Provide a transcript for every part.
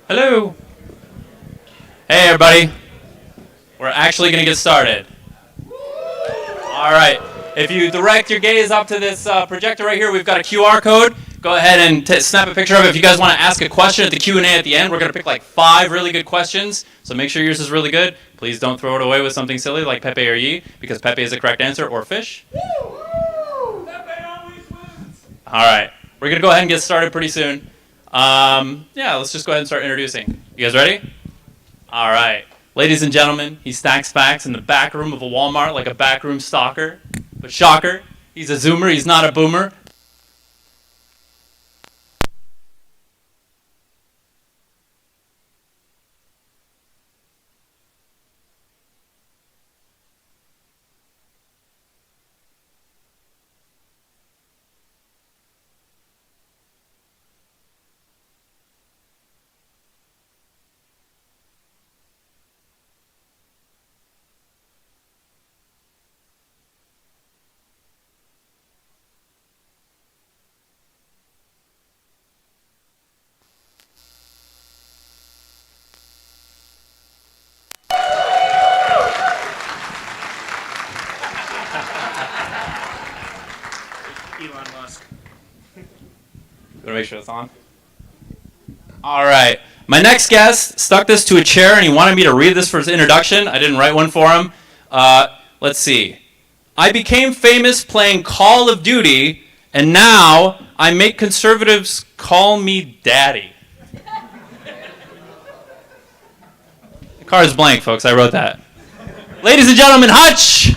Hello. Hey, everybody. We're actually going to get started. All right. If you direct your gaze up to this projector right here, we've got a QR code. Go ahead and snap a picture of it. If you guys want to ask a question at the Q&A at the end, we're going to pick like 5 really good questions. So make sure yours is really good. Please don't throw it away with something silly like Pepe or Yi, because Pepe is the correct answer, or fish. Pepe always wins. All right. We're going to go ahead and get started pretty soon. Let's just go ahead and start introducing. You guys ready? All right. Ladies and gentlemen, he stacks facts in the back room of a Walmart like a backroom stalker. But shocker, he's a Zoomer, he's not a boomer. Elon Musk. You want to make sure it's on? All right. My next guest stuck this to a chair, and he wanted me to read this for his introduction. I didn't write one for him. Let's see. I became famous playing Call of Duty, and now I make conservatives call me daddy. The card is blank, folks. I wrote that. Ladies and gentlemen, Hutch!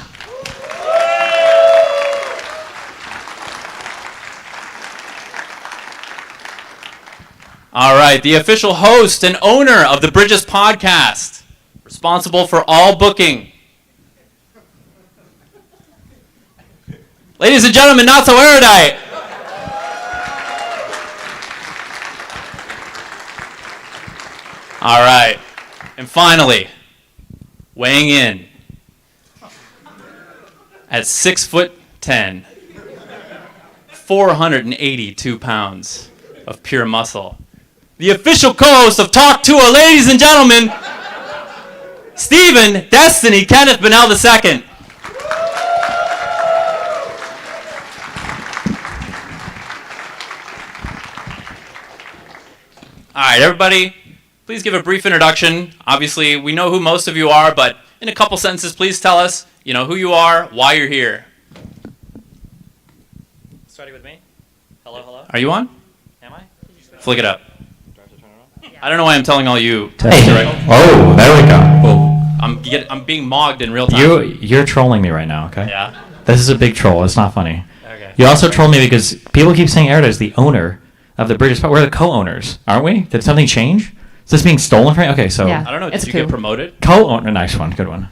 All right, the official host and owner of the Bridges podcast, responsible for all booking. Ladies and gentlemen, not so erudite. All right, and finally, weighing in at 6'10", 482 pounds of pure muscle. The official co-host of Talk to a, ladies and gentlemen, Stephen Destiny Kenneth Bennell II. All right, everybody, please give a brief introduction. Obviously, we know who most of you are, but in a couple sentences, please tell us, who you are, why you're here. Starting with me. Hello, hello. Are you on? Am I? Flick it up. I don't know why I'm telling all you. Hey. Oh, there we go. I'm being mogged in real time. You're trolling me right now, okay? Yeah. This is a big troll. It's not funny. Okay. You also troll me because people keep saying Erda is the owner of the British. We're the co-owners, aren't we? Did something change? Is this being stolen from you? Okay, so Yeah. I don't know. It's Did you cool. get promoted? co-owner. Nice one. Good one.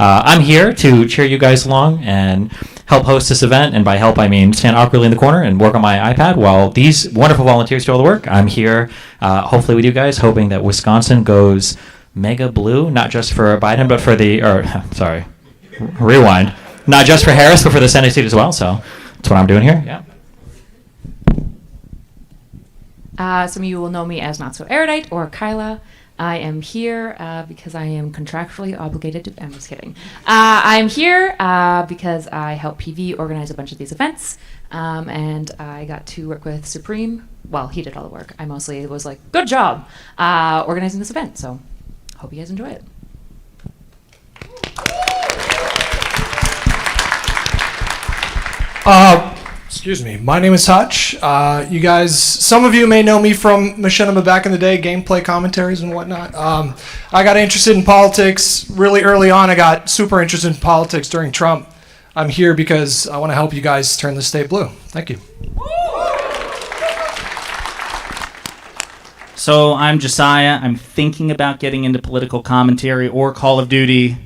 I'm here to cheer you guys along and help host this event. And by help, I mean stand awkwardly in the corner and work on my iPad while these wonderful volunteers do all the work. I'm here, hopefully with you guys, hoping that Wisconsin goes mega blue, not just for Biden, but for rewind. Not just for Harris, but for the Senate seat as well. So that's what I'm doing here. Yeah. Some of you will know me as Not So Erudite or Kyla. I am here because I am contractually obligated to. I'm just kidding. I'm here because I help PV organize a bunch of these events, and I got to work with Supreme. Well, he did all the work. I mostly was like, good job organizing this event. So, hope you guys enjoy it. Excuse me. My name is Hutch. You guys, some of you may know me from Machinima back in the day, gameplay commentaries and whatnot. I got interested in politics really early on. I got super interested in politics during Trump. I'm here because I want to help you guys turn the state blue. Thank you. So I'm Josiah. I'm thinking about getting into political commentary or Call of Duty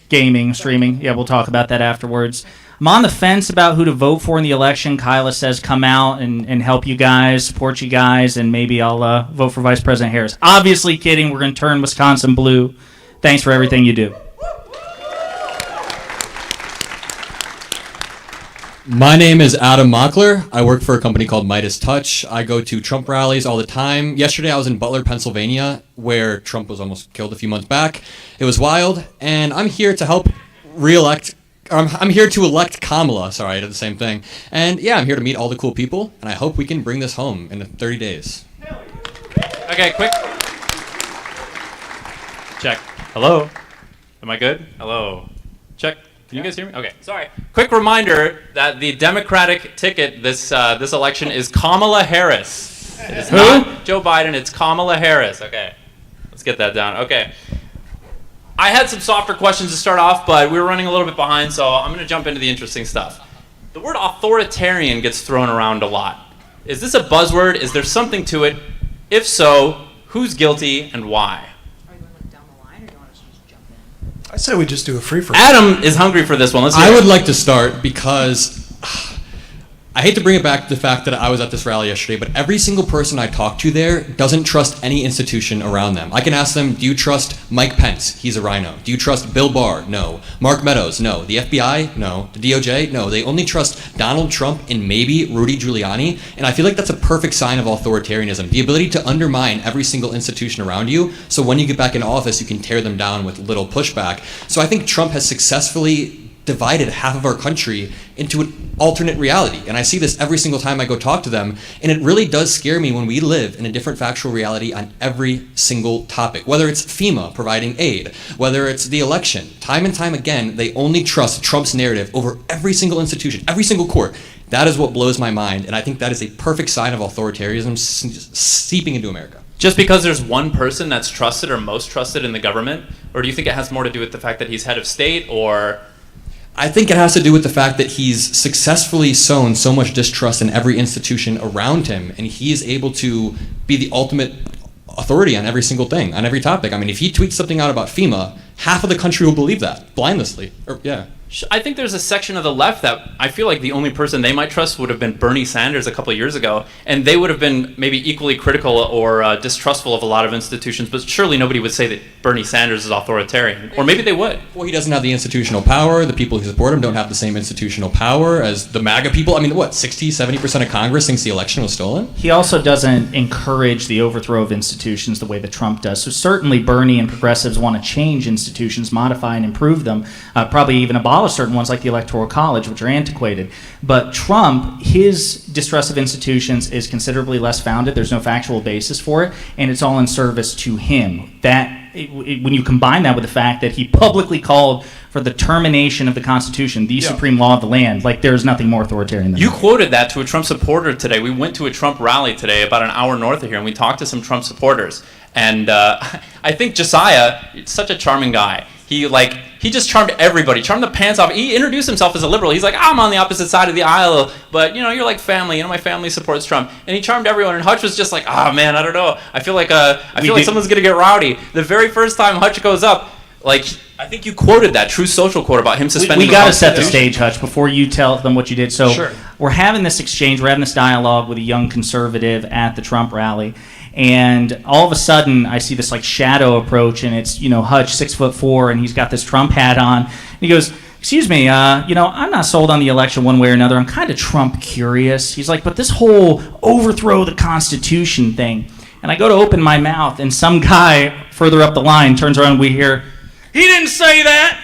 gaming, streaming. Yeah, we'll talk about that afterwards. I'm on the fence about who to vote for in the election. Kyla says come out and help you guys, support you guys, and maybe I'll vote for Vice President Harris. Obviously kidding. We're going to turn Wisconsin blue. Thanks for everything you do. My name is Adam Mockler. I work for a company called Midas Touch. I go to Trump rallies all the time. Yesterday I was in Butler, Pennsylvania, where Trump was almost killed a few months back. It was wild, and I'm here to help I'm here to elect Kamala. Sorry, I did the same thing. And yeah, I'm here to meet all the cool people, and I hope we can bring this home in 30 days. Okay, quick. Check. Hello. Am I good? Hello. Check. Can you guys hear me? Okay, sorry. Quick reminder that the Democratic ticket this election is Kamala Harris. It is not Joe Biden, it's Kamala Harris. Okay, let's get that down. Okay. I had some softer questions to start off, but we were running a little bit behind, so I'm going to jump into the interesting stuff. The word authoritarian gets thrown around a lot. Is this a buzzword? Is there something to it? If so, who's guilty and why? I say we just do a free-for-all. Adam is hungry for this one. Let's hear I it. would like to start because I hate to bring it back to the fact that I was at this rally yesterday, but every single person I talked to there doesn't trust any institution around them. I can ask them, do you trust Mike Pence? He's a rhino. Do you trust Bill Barr? No. Mark Meadows? No. The FBI? No. The DOJ? No. They only trust Donald Trump and maybe Rudy Giuliani, and I feel like that's a perfect sign of authoritarianism, the ability to undermine every single institution around you, so when you get back in office, you can tear them down with little pushback. So I think Trump has successfully divided half of our country into an alternate reality. And I see this every single time I go talk to them. And it really does scare me when we live in a different factual reality on every single topic. Whether it's FEMA providing aid, whether it's the election, time and time again, they only trust Trump's narrative over every single institution, every single court. That is what blows my mind. And I think that is a perfect sign of authoritarianism seeping into America. Just because there's one person that's trusted or most trusted in the government? Or do you think it has more to do with the fact that he's head of state, or... I think it has to do with the fact that he's successfully sown so much distrust in every institution around him, and he is able to be the ultimate authority on every single thing, on every topic. I mean, if he tweets something out about FEMA, half of the country will believe that, blindlessly. I think there's a section of the left that I feel like the only person they might trust would have been Bernie Sanders a couple of years ago, and they would have been maybe equally critical or distrustful of a lot of institutions, but surely nobody would say that Bernie Sanders is authoritarian. Or maybe they would. Well, he doesn't have the institutional power. The people who support him don't have the same institutional power as the MAGA people. I mean, what, 60, 70% of Congress thinks the election was stolen? He also doesn't encourage the overthrow of institutions the way that Trump does. So certainly Bernie and progressives want to change institutions, modify and improve them, probably even abolish certain ones like the Electoral College, which are antiquated. But Trump, his distrust of institutions is considerably less founded. There's no factual basis for it, and it's all in service to him. When you combine that with the fact that he publicly called for the termination of the Constitution, the supreme law of the land, like there's nothing more authoritarian than You that. quoted that to a Trump supporter today. We went to a Trump rally today about an hour north of here, and we talked to some Trump supporters. And I think Josiah, such a charming guy. He just charmed everybody, charmed the pants off. He introduced himself as a liberal. He's like, I'm on the opposite side of the aisle, but you're like family. My family supports Trump, and he charmed everyone. And Hutch was just like, man, I don't know. I feel like someone's gonna get rowdy. The very first time Hutch goes up, I think you quoted that True Social quote about him suspending. We got to set the stage, Hutch, before you tell them what you did. So Sure. We're having this exchange, we're having this dialogue with a young conservative at the Trump rally. And all of a sudden, I see this shadow approach, and it's Hutch, 6'4", and he's got this Trump hat on. And he goes, "Excuse me, I'm not sold on the election one way or another. I'm kind of Trump curious." He's like, "But this whole overthrow the Constitution thing." And I go to open my mouth, and some guy further up the line turns around, and we hear, "He didn't say that."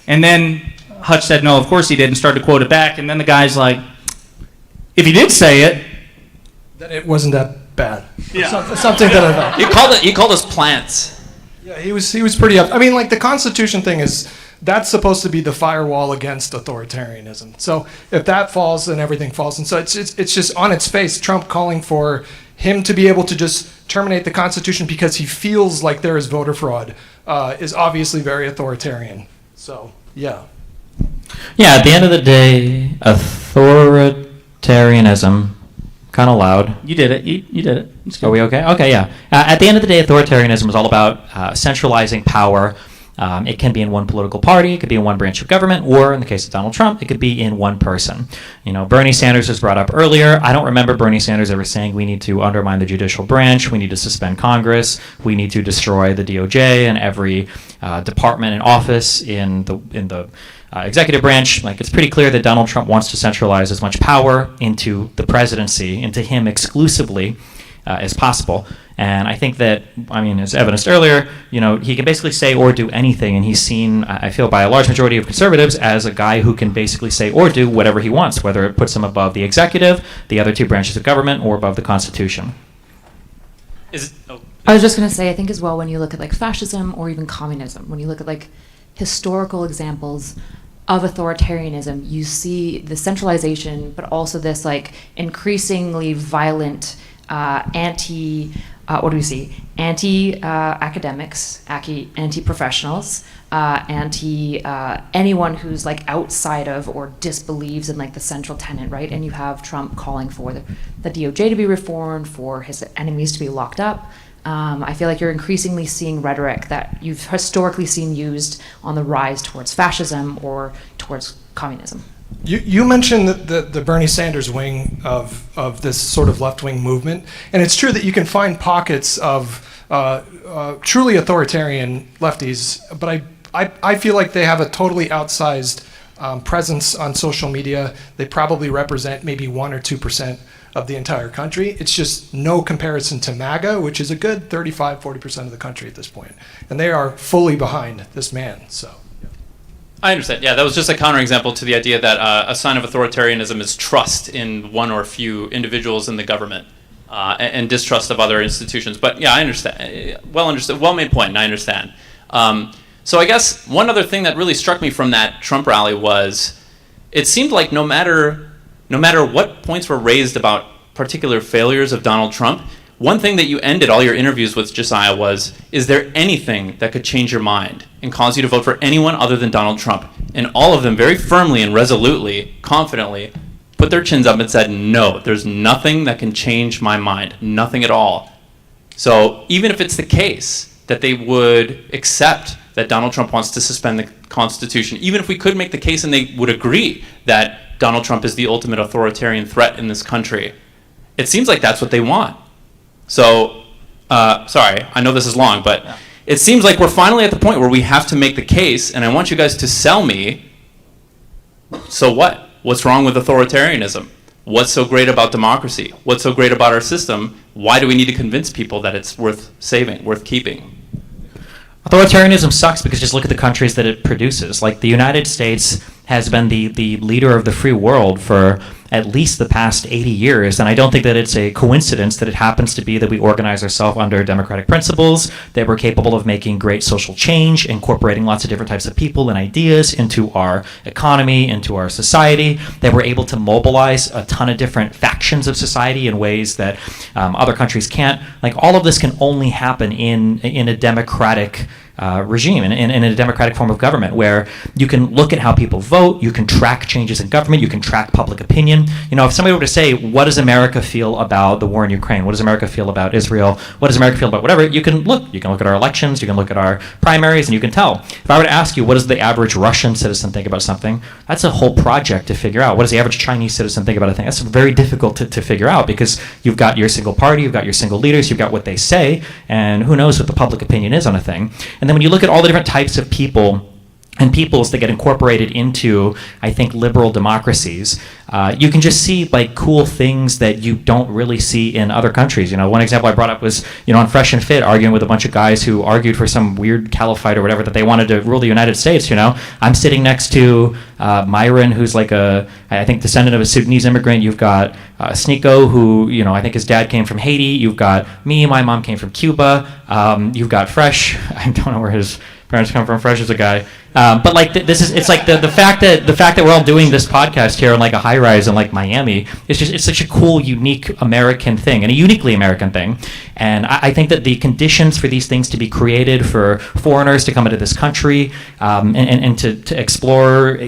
And then Hutch said, "No, of course he did," and started to quote it back. And then the guy's like, "If he did say it, Then it wasn't that bad. Yeah. Something that I thought. He called us plants. Yeah, he was pretty up. I mean, the Constitution thing that's supposed to be the firewall against authoritarianism. So if that falls, then everything falls. And so it's just on its face, Trump calling for him to be able to just terminate the Constitution because he feels like there is voter fraud is obviously very authoritarian. So, yeah. Yeah, at the end of the day, authoritarianism, kind of loud. you did it. You did it. It's good. Are we okay? Okay, yeah. At the end of the day, authoritarianism is all about centralizing power. It can be in one political party, it could be in one branch of government, or in the case of Donald Trump, it could be in one person. Bernie Sanders was brought up earlier. I don't remember Bernie Sanders ever saying we need to undermine the judicial branch, we need to suspend Congress, we need to destroy the DOJ and every department and office in the executive branch, like it's pretty clear that Donald Trump wants to centralize as much power into the presidency, into him exclusively, as possible. And I think that, I mean, as evidenced earlier, he can basically say or do anything, and he's seen, I feel, by a large majority of conservatives as a guy who can basically say or do whatever he wants, whether it puts him above the executive, the other two branches of government, or above the Constitution. I was just going to say, I think as well, when you look at like fascism or even communism, when you look at like historical examples of authoritarianism, you see the centralization, but also this like increasingly violent anti-academics, anti-professionals, anyone who's like outside of or disbelieves in like the central tenet, right? And you have Trump calling for the DOJ to be reformed, for his enemies to be locked up. I feel like you're increasingly seeing rhetoric that you've historically seen used on the rise towards fascism or towards communism. You mentioned the Bernie Sanders wing of this sort of left-wing movement, and it's true that you can find pockets of truly authoritarian lefties, but I feel like they have a totally outsized presence on social media. They probably represent maybe 1 or 2% of the entire country. It's just no comparison to MAGA, which is a good 35-40% of the country at this point, and they are fully behind this man. So. I understand. Yeah, that was just a counterexample to the idea that a sign of authoritarianism is trust in one or a few individuals in the government and distrust of other institutions. But yeah, I understand. Well-made point, and I understand. So I guess one other thing that really struck me from that Trump rally was it seemed like no matter what points were raised about particular failures of Donald Trump, one thing that you ended all your interviews with, Josiah, was, is there anything that could change your mind and cause you to vote for anyone other than Donald Trump? And all of them very firmly and resolutely, confidently, put their chins up and said, no, there's nothing that can change my mind, nothing at all. So even if it's the case that they would accept that Donald Trump wants to suspend the Constitution, even if we could make the case and they would agree that Donald Trump is the ultimate authoritarian threat in this country, it seems like that's what they want. So, sorry, I know this is long, but it seems like we're finally at the point where we have to make the case, and I want you guys to sell me, so what? What's wrong with authoritarianism? What's so great about democracy? What's so great about our system? Why do we need to convince people that it's worth saving, worth keeping? Authoritarianism sucks because just look at the countries that it produces. Like the United States has been the leader of the free world for at least the past 80 years, and I don't think that it's a coincidence that it happens to be that we organize ourselves under democratic principles, that we're capable of making great social change, incorporating lots of different types of people and ideas into our economy, into our society, that we're able to mobilize a ton of different factions of society in ways that other countries can't. Like all of this can only happen in a democratic regime, in a democratic form of government, where you can look at how people vote, you can track changes in government, you can track public opinion. If somebody were to say, what does America feel about the war in Ukraine? What does America feel about Israel? What does America feel about whatever? You can look at our elections, you can look at our primaries, and you can tell. If I were to ask you, what does the average Russian citizen think about something? That's a whole project to figure out. What does the average Chinese citizen think about a thing? That's very difficult to figure out, because you've got your single party, you've got your single leaders, you've got what they say, and who knows what the public opinion is on a thing. And then when you look at all the different types of people and peoples that get incorporated into, I think, liberal democracies, you can just see like cool things that you don't really see in other countries. One example I brought up was, on Fresh and Fit, arguing with a bunch of guys who argued for some weird caliphate or whatever, that they wanted to rule the United States. I'm sitting next to Myron, who's like I think descendant of a Sudanese immigrant. You've got Sneeko, who, I think his dad came from Haiti. You've got me, my mom came from Cuba. You've got Fresh, I don't know where his parents come from. Fresh is a guy. But like it's like the fact that we're all doing this podcast here in like a high rise in like Miami, it's such a cool, unique American thing, and a uniquely American thing. And I think that the conditions for these things to be created for foreigners to come into this country and to explore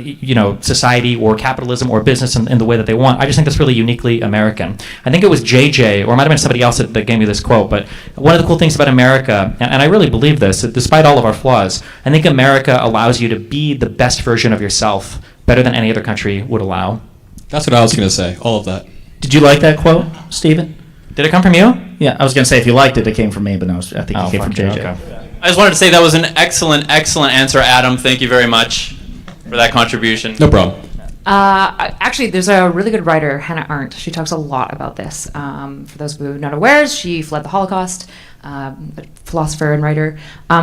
society or capitalism or business in the way that they want, I just think that's really uniquely American. I think it was JJ, or it might have been somebody else that gave me this quote, but one of the cool things about America, and I really believe this, that despite all of our flaws, I think America allows you to be the best version of yourself better than any other country would allow. That's what I was going to say, all of that. Did you like that quote, Stephen? Did it come from you? Yeah, I was going to say if you liked it, it came from me, but no, I think it came from JJ. Okay. I just wanted to say that was an excellent, excellent answer, Adam. Thank you very much. for that contribution. No problem. Actually, there's a really good writer, Hannah Arendt. She talks a lot about this. For those of you who are not aware, she fled the Holocaust, a philosopher and writer.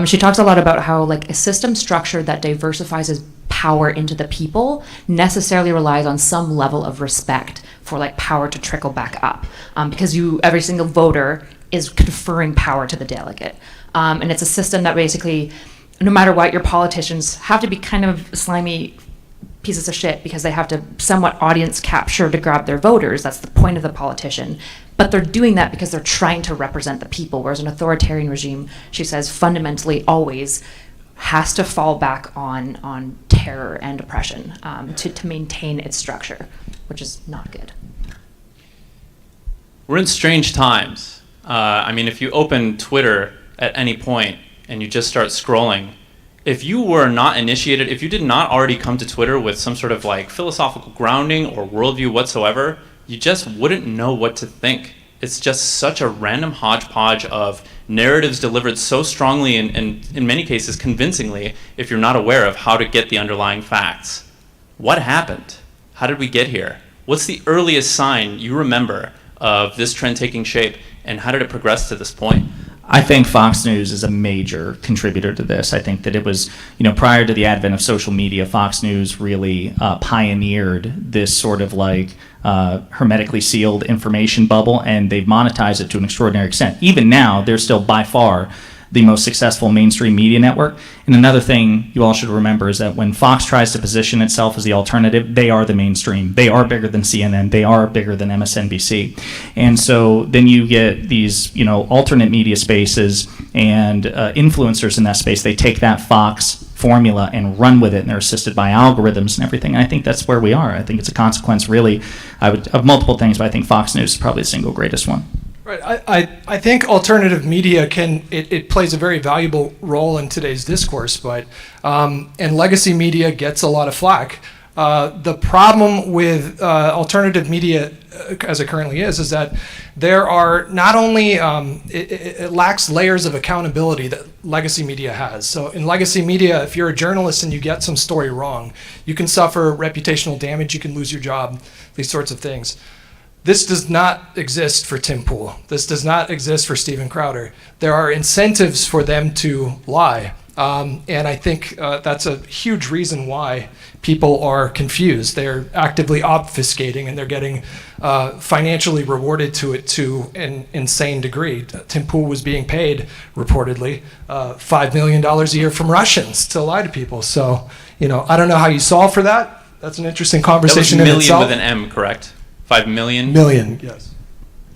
She talks a lot about how like a system structure that diversifies power into the people necessarily relies on some level of respect for like power to trickle back up, because every single voter is conferring power to the delegate, and it's a system that basically, no matter what, your politicians have to be kind of slimy pieces of shit because they have to somewhat audience capture to grab their voters. That's the point of the politician. But they're doing that because they're trying to represent the people, whereas an authoritarian regime, she says, fundamentally always has to fall back on terror and oppression to maintain its structure, which is not good. We're in strange times. I mean, if you open Twitter at any point and you just start scrolling, if you were not initiated, if you did not already come to Twitter with some sort of like philosophical grounding or worldview whatsoever, you just wouldn't know what to think. It's just such a random hodgepodge of narratives delivered so strongly and in many cases convincingly if you're not aware of how to get the underlying facts. What happened? How did we get here? What's the earliest sign you remember of this trend taking shape, and how did it progress to this point? I think Fox News is a major contributor to this. I think that it was, prior to the advent of social media, Fox News really pioneered this sort of like hermetically sealed information bubble, and they've monetized it to an extraordinary extent. Even now, they're still by far the most successful mainstream media network. And another thing you all should remember is that when Fox tries to position itself as the alternative, they are the mainstream. They are bigger than CNN. They are bigger than MSNBC. And so then you get these, alternate media spaces and influencers in that space. They take that Fox formula and run with it, and they're assisted by algorithms and everything. And I think that's where we are. I think it's a consequence, really, of multiple things, but I think Fox News is probably the single greatest one. Right. I think alternative media it plays a very valuable role in today's discourse, but and legacy media gets a lot of flack. The problem with alternative media as it currently is that there are not only it lacks layers of accountability that legacy media has. So in legacy media, if you're a journalist and you get some story wrong, you can suffer reputational damage, you can lose your job, these sorts of things. This does not exist for Tim Pool. This does not exist for Steven Crowder. There are incentives for them to lie. And I think that's a huge reason why people are confused. They're actively obfuscating, and they're getting financially rewarded to it to an insane degree. Tim Pool was being paid, reportedly, $5 million a year from Russians to lie to people. So, I don't know how you solve for that. That's an interesting conversation that was in million itself. with an M, correct? 5 million? Million, yes.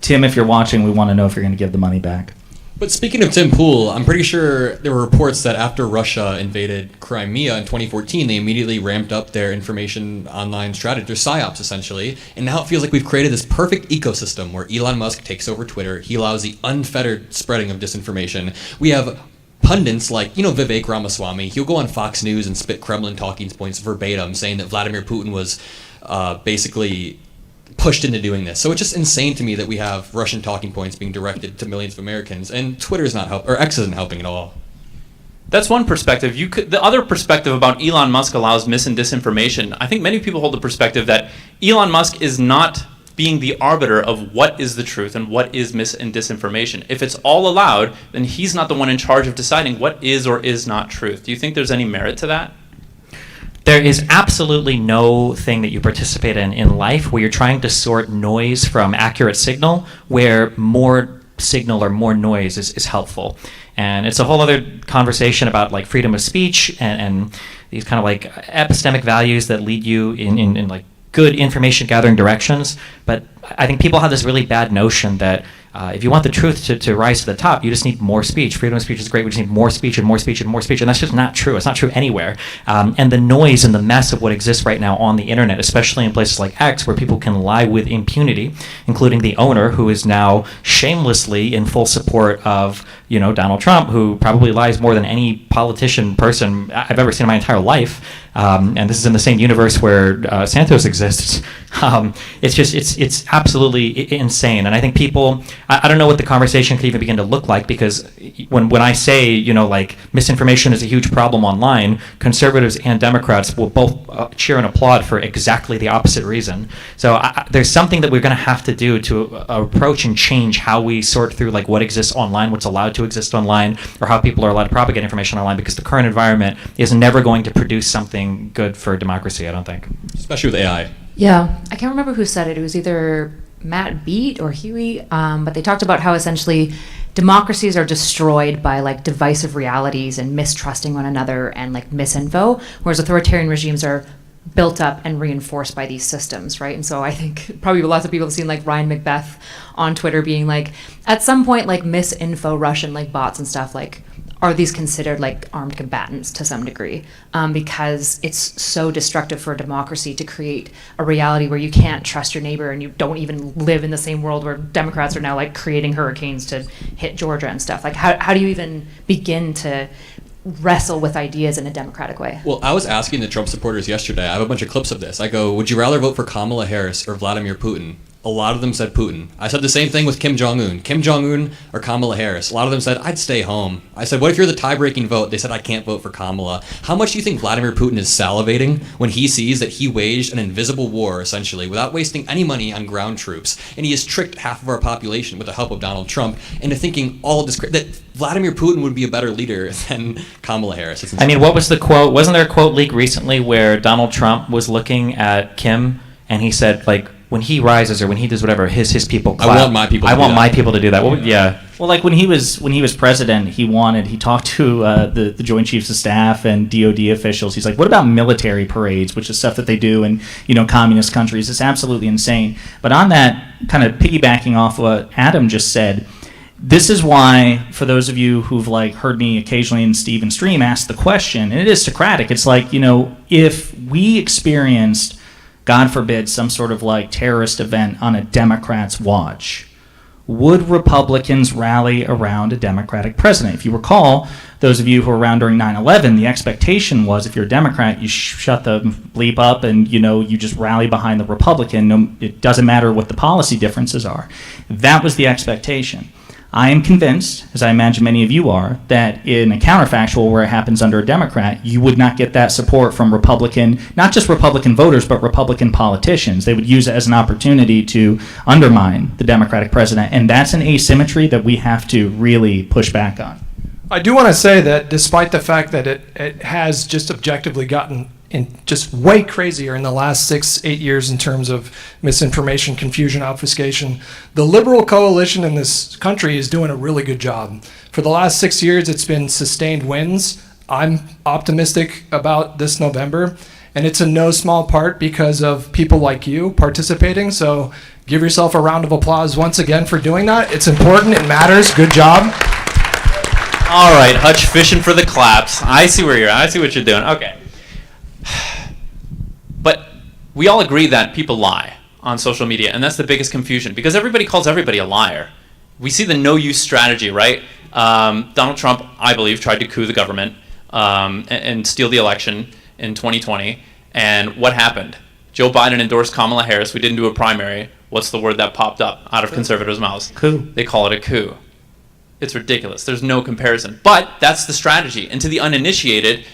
Tim, if you're watching, we want to know if you're going to give the money back. But speaking of Tim Pool, I'm pretty sure there were reports that after Russia invaded Crimea in 2014, they immediately ramped up their information online strategy, their PSYOPs essentially, and now it feels like we've created this perfect ecosystem where Elon Musk takes over Twitter, he allows the unfettered spreading of disinformation. We have pundits like, Vivek Ramaswamy, he'll go on Fox News and spit Kremlin talking points verbatim, saying that Vladimir Putin was basically pushed into doing this. So it's just insane to me that we have Russian talking points being directed to millions of Americans, and Twitter is not or X isn't helping at all. That's one perspective. The other perspective about Elon Musk allows mis and disinformation. I think many people hold the perspective that Elon Musk is not being the arbiter of what is the truth and what is mis and disinformation. If it's all allowed, then he's not the one in charge of deciding what is or is not truth. Do you think there's any merit to that? There is absolutely no thing that you participate in life where you're trying to sort noise from accurate signal, where more signal or more noise is helpful. And it's a whole other conversation about like freedom of speech and these kind of like epistemic values that lead you in like good information gathering directions. But I think people have this really bad notion that if you want the truth to rise to the top, you just need more speech. Freedom of speech is great. We just need more speech and more speech and more speech. And that's just not true. It's not true anywhere. And the noise and the mess of what exists right now on the internet, especially in places like X, where people can lie with impunity, including the owner, who is now shamelessly in full support of, Donald Trump, who probably lies more than any politician person I've ever seen in my entire life. and this is in the same universe where Santos exists. It's absolutely insane. And I think people, I don't know what the conversation could even begin to look like, because when I say, like, misinformation is a huge problem online, conservatives and Democrats will both cheer and applaud for exactly the opposite reason. So there's something that we're going to have to do to approach and change how we sort through, like, what exists online, what's allowed to exist online, or how people are allowed to propagate information online, because the current environment is never going to produce something good for democracy, I don't think. Especially with AI. Yeah, I can't remember who said it. It was either Matt Beat or Huey, but they talked about how essentially democracies are destroyed by, like, divisive realities and mistrusting one another and, like, misinfo, whereas authoritarian regimes are built up and reinforced by these systems, right? And so I think probably lots of people have seen, like, Ryan Macbeth on Twitter being like, at some point, like, misinfo Russian, like, bots and stuff, like, are these considered, like, armed combatants to some degree? Because it's so destructive for a democracy to create a reality where you can't trust your neighbor and you don't even live in the same world, where Democrats are now, like, creating hurricanes to hit Georgia and stuff. Like, how do you even begin to wrestle with ideas in a democratic way? Well, I was asking the Trump supporters yesterday, I have a bunch of clips of this. I go, would you rather vote for Kamala Harris or Vladimir Putin? A lot of them said Putin. I said the same thing with Kim Jong-un. Kim Jong-un or Kamala Harris. A lot of them said, I'd stay home. I said, what if you're the tie-breaking vote? They said, I can't vote for Kamala. How much do you think Vladimir Putin is salivating when he sees that he waged an invisible war, essentially, without wasting any money on ground troops? And he has tricked half of our population, with the help of Donald Trump, into thinking all this, that Vladimir Putin would be a better leader than Kamala Harris. I mean, what was the quote? Wasn't there a quote leaked recently where Donald Trump was looking at Kim and he said, like, when he rises or when he does whatever, his people clap. I want my people to do that. my people to do that. Well, yeah. Well, like when he was president, he talked to the Joint Chiefs of Staff and DoD officials. He's like, what about military parades, which is stuff that they do in communist countries? It's absolutely insane. But on that, kind of piggybacking off what Adam just said, this is why, for those of you who've, like, heard me occasionally in Steve and Stream ask the question, and it is Socratic. It's like, if we experienced, God forbid, some sort of, like, terrorist event on a Democrat's watch, would Republicans rally around a Democratic president? If you recall, those of you who were around during 9/11, the expectation was, if you're a Democrat, you shut the bleep up and, you just rally behind the Republican. It doesn't matter what the policy differences are. That was the expectation. I am convinced, as I imagine many of you are, that in a counterfactual where it happens under a Democrat, you would not get that support from Republican, not just Republican voters, but Republican politicians. They would use it as an opportunity to undermine the Democratic president, and that's an asymmetry that we have to really push back on. I do want to say that despite the fact that it has just objectively gotten just way crazier in the last 6-8 years in terms of misinformation, confusion, obfuscation, the liberal coalition in this country is doing a really good job. For the last 6 years, it's been sustained wins. I'm optimistic about this November, and it's in no small part because of people like you participating. So give yourself a round of applause once again for doing that. It's important, it matters, good job. All right, Hutch fishing for the claps. I see where you're at. I see what you're doing. Okay. But we all agree that people lie on social media, and that's the biggest confusion, because everybody calls everybody a liar. We see the no-use strategy, right? Donald Trump, I believe, tried to coup the government and steal the election in 2020. And what happened? Joe Biden endorsed Kamala Harris. We didn't do a primary. What's the word that popped up out of conservatives' mouths? Coup. They call it a coup. It's ridiculous. There's no comparison. But that's the strategy. And to the uninitiated,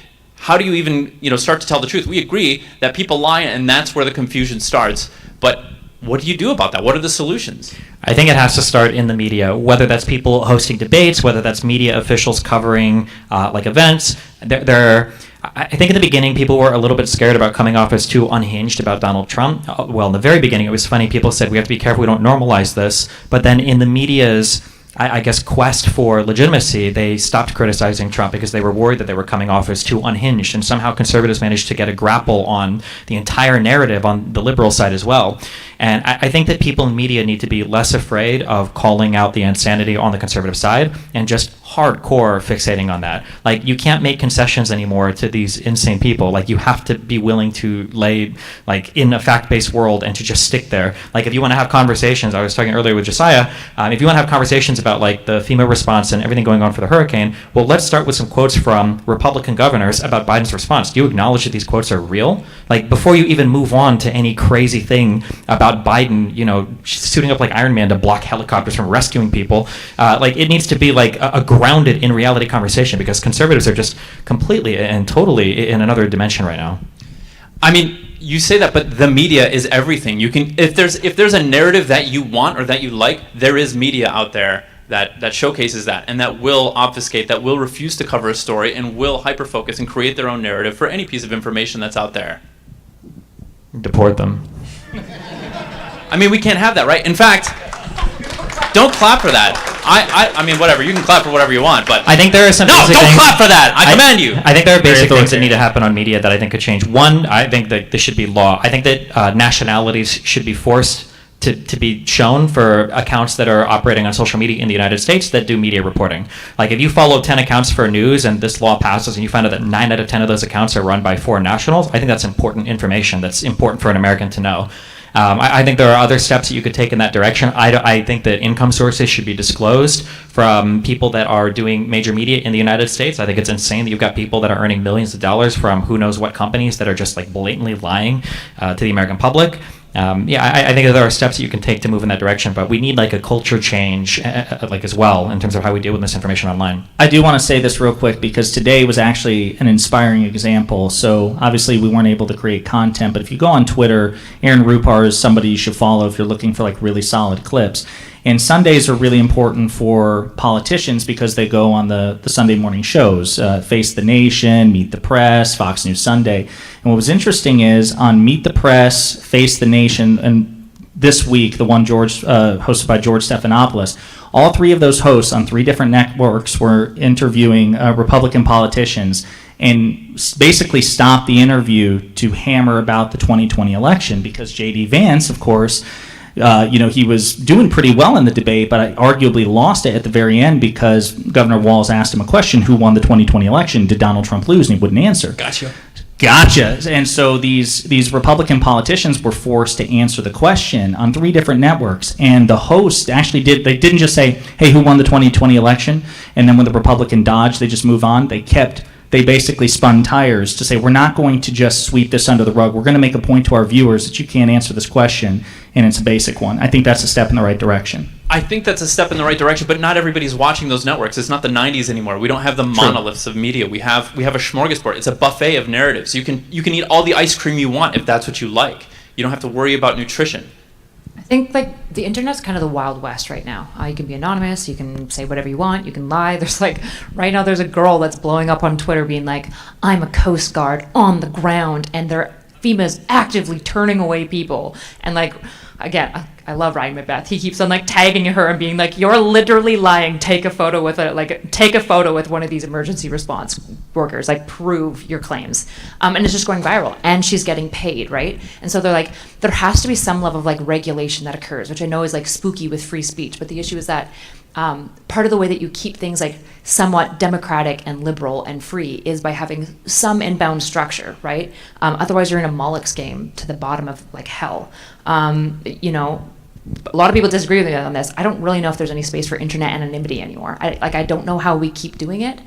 how do you even start to tell the truth? We agree that people lie, and that's where the confusion starts. But what do you do about that? What are the solutions? I think it has to start in the media, whether that's people hosting debates, whether that's media officials covering like events. I think in the beginning, people were a little bit scared about coming off as too unhinged about Donald Trump. Well, in the very beginning, it was funny. People said, we have to be careful we don't normalize this. But then in the media's I guess, quest for legitimacy, they stopped criticizing Trump because they were worried that they were coming off as too unhinged, and somehow conservatives managed to get a grapple on the entire narrative on the liberal side as well. And I think that people in media need to be less afraid of calling out the insanity on the conservative side and just hardcore fixating on that. Like, you can't make concessions anymore to these insane people. Like, you have to be willing to lay, like, in a fact-based world and to just stick there. Like, if you want to have conversations, I was talking earlier with Josiah, if you want to have conversations about, like, the FEMA response and everything going on for the hurricane, well, let's start with some quotes from Republican governors about Biden's response. Do you acknowledge that these quotes are real? Like, before you even move on to any crazy thing about Biden, you know, suiting up like Iron Man to block helicopters from rescuing people, like, it needs to be like a grounded in reality conversation, because conservatives are just completely and totally in another dimension right now. I mean, you say that, but the media is everything. You can, if there's a narrative that you want or that you like, there is media out there that showcases that and that will obfuscate, that will refuse to cover a story and will hyper-focus and create their own narrative for any piece of information that's out there. Deport them. I mean, we can't have that, right? In fact, don't clap for that. I mean, whatever. You can clap for whatever you want, but I think there are some no, basic don't things, clap for that. I command you. I think there are basic things that need to happen on media that I think could change. One, I think that this should be law. I think that nationalities should be forced to be shown for accounts that are operating on social media in the United States that do media reporting. Like, if you follow 10 accounts for news and this law passes and you find out that 9 out of 10 of those accounts are run by foreign nationals, I think that's important information that's important for an American to know. I think there are other steps that you could take in that direction. I think that income sources should be disclosed from people that are doing major media in the United States. I think it's insane that you've got people that are earning millions of dollars from who knows what companies that are just like blatantly lying to the American public. I think that there are steps that you can take to move in that direction, but we need like a culture change like as well in terms of how we deal with this information online. I do want to say this real quick because today was actually an inspiring example. So obviously we weren't able to create content, but if you go on Twitter, Aaron Rupar is somebody you should follow if you're looking for like really solid clips. And Sundays are really important for politicians because they go on the Sunday morning shows, Face the Nation, Meet the Press, Fox News Sunday. And what was interesting is on Meet the Press, Face the Nation, and this week, the one hosted by George Stephanopoulos, all three of those hosts on 3 different networks were interviewing Republican politicians and basically stopped the interview to hammer about the 2020 election because J.D. Vance, of course, he was doing pretty well in the debate, but arguably lost it at the very end because Governor Walz asked him a question, who won the 2020 election? Did Donald Trump lose? And he wouldn't answer. Gotcha. And so these Republican politicians were forced to answer the question on 3 different networks. And the host actually they didn't just say, hey, who won the 2020 election? And then when the Republican dodged, they just move on. They basically spun tires to say, we're not going to just sweep this under the rug. We're going to make a point to our viewers that you can't answer this question, and it's a basic one. I think that's a step in the right direction. I think that's a step in the right direction, but not everybody's watching those networks. It's not the 90s anymore. We don't have the monoliths of media. We have a smorgasbord. It's a buffet of narratives. You can eat all the ice cream you want if that's what you like. You don't have to worry about nutrition. I think like the internet's kind of the Wild West right now. You can be anonymous, you can say whatever you want, you can lie. There's like, right now there's a girl that's blowing up on Twitter being like, I'm a Coast Guard on the ground and FEMA's actively turning away people. And like, again, I love Ryan Macbeth. He keeps on like tagging her and being like, you're literally lying. Take a photo with one of these emergency response workers, like prove your claims. And it's just going viral and she's getting paid, right? And so they're like, there has to be some level of like regulation that occurs, which I know is like spooky with free speech. But the issue is that part of the way that you keep things like somewhat democratic and liberal and free is by having some inbound structure, right? Otherwise you're in a Moloch's game to the bottom of like hell. A lot of people disagree with me on this. I don't really know if there's any space for internet anonymity anymore. I don't know how we keep doing it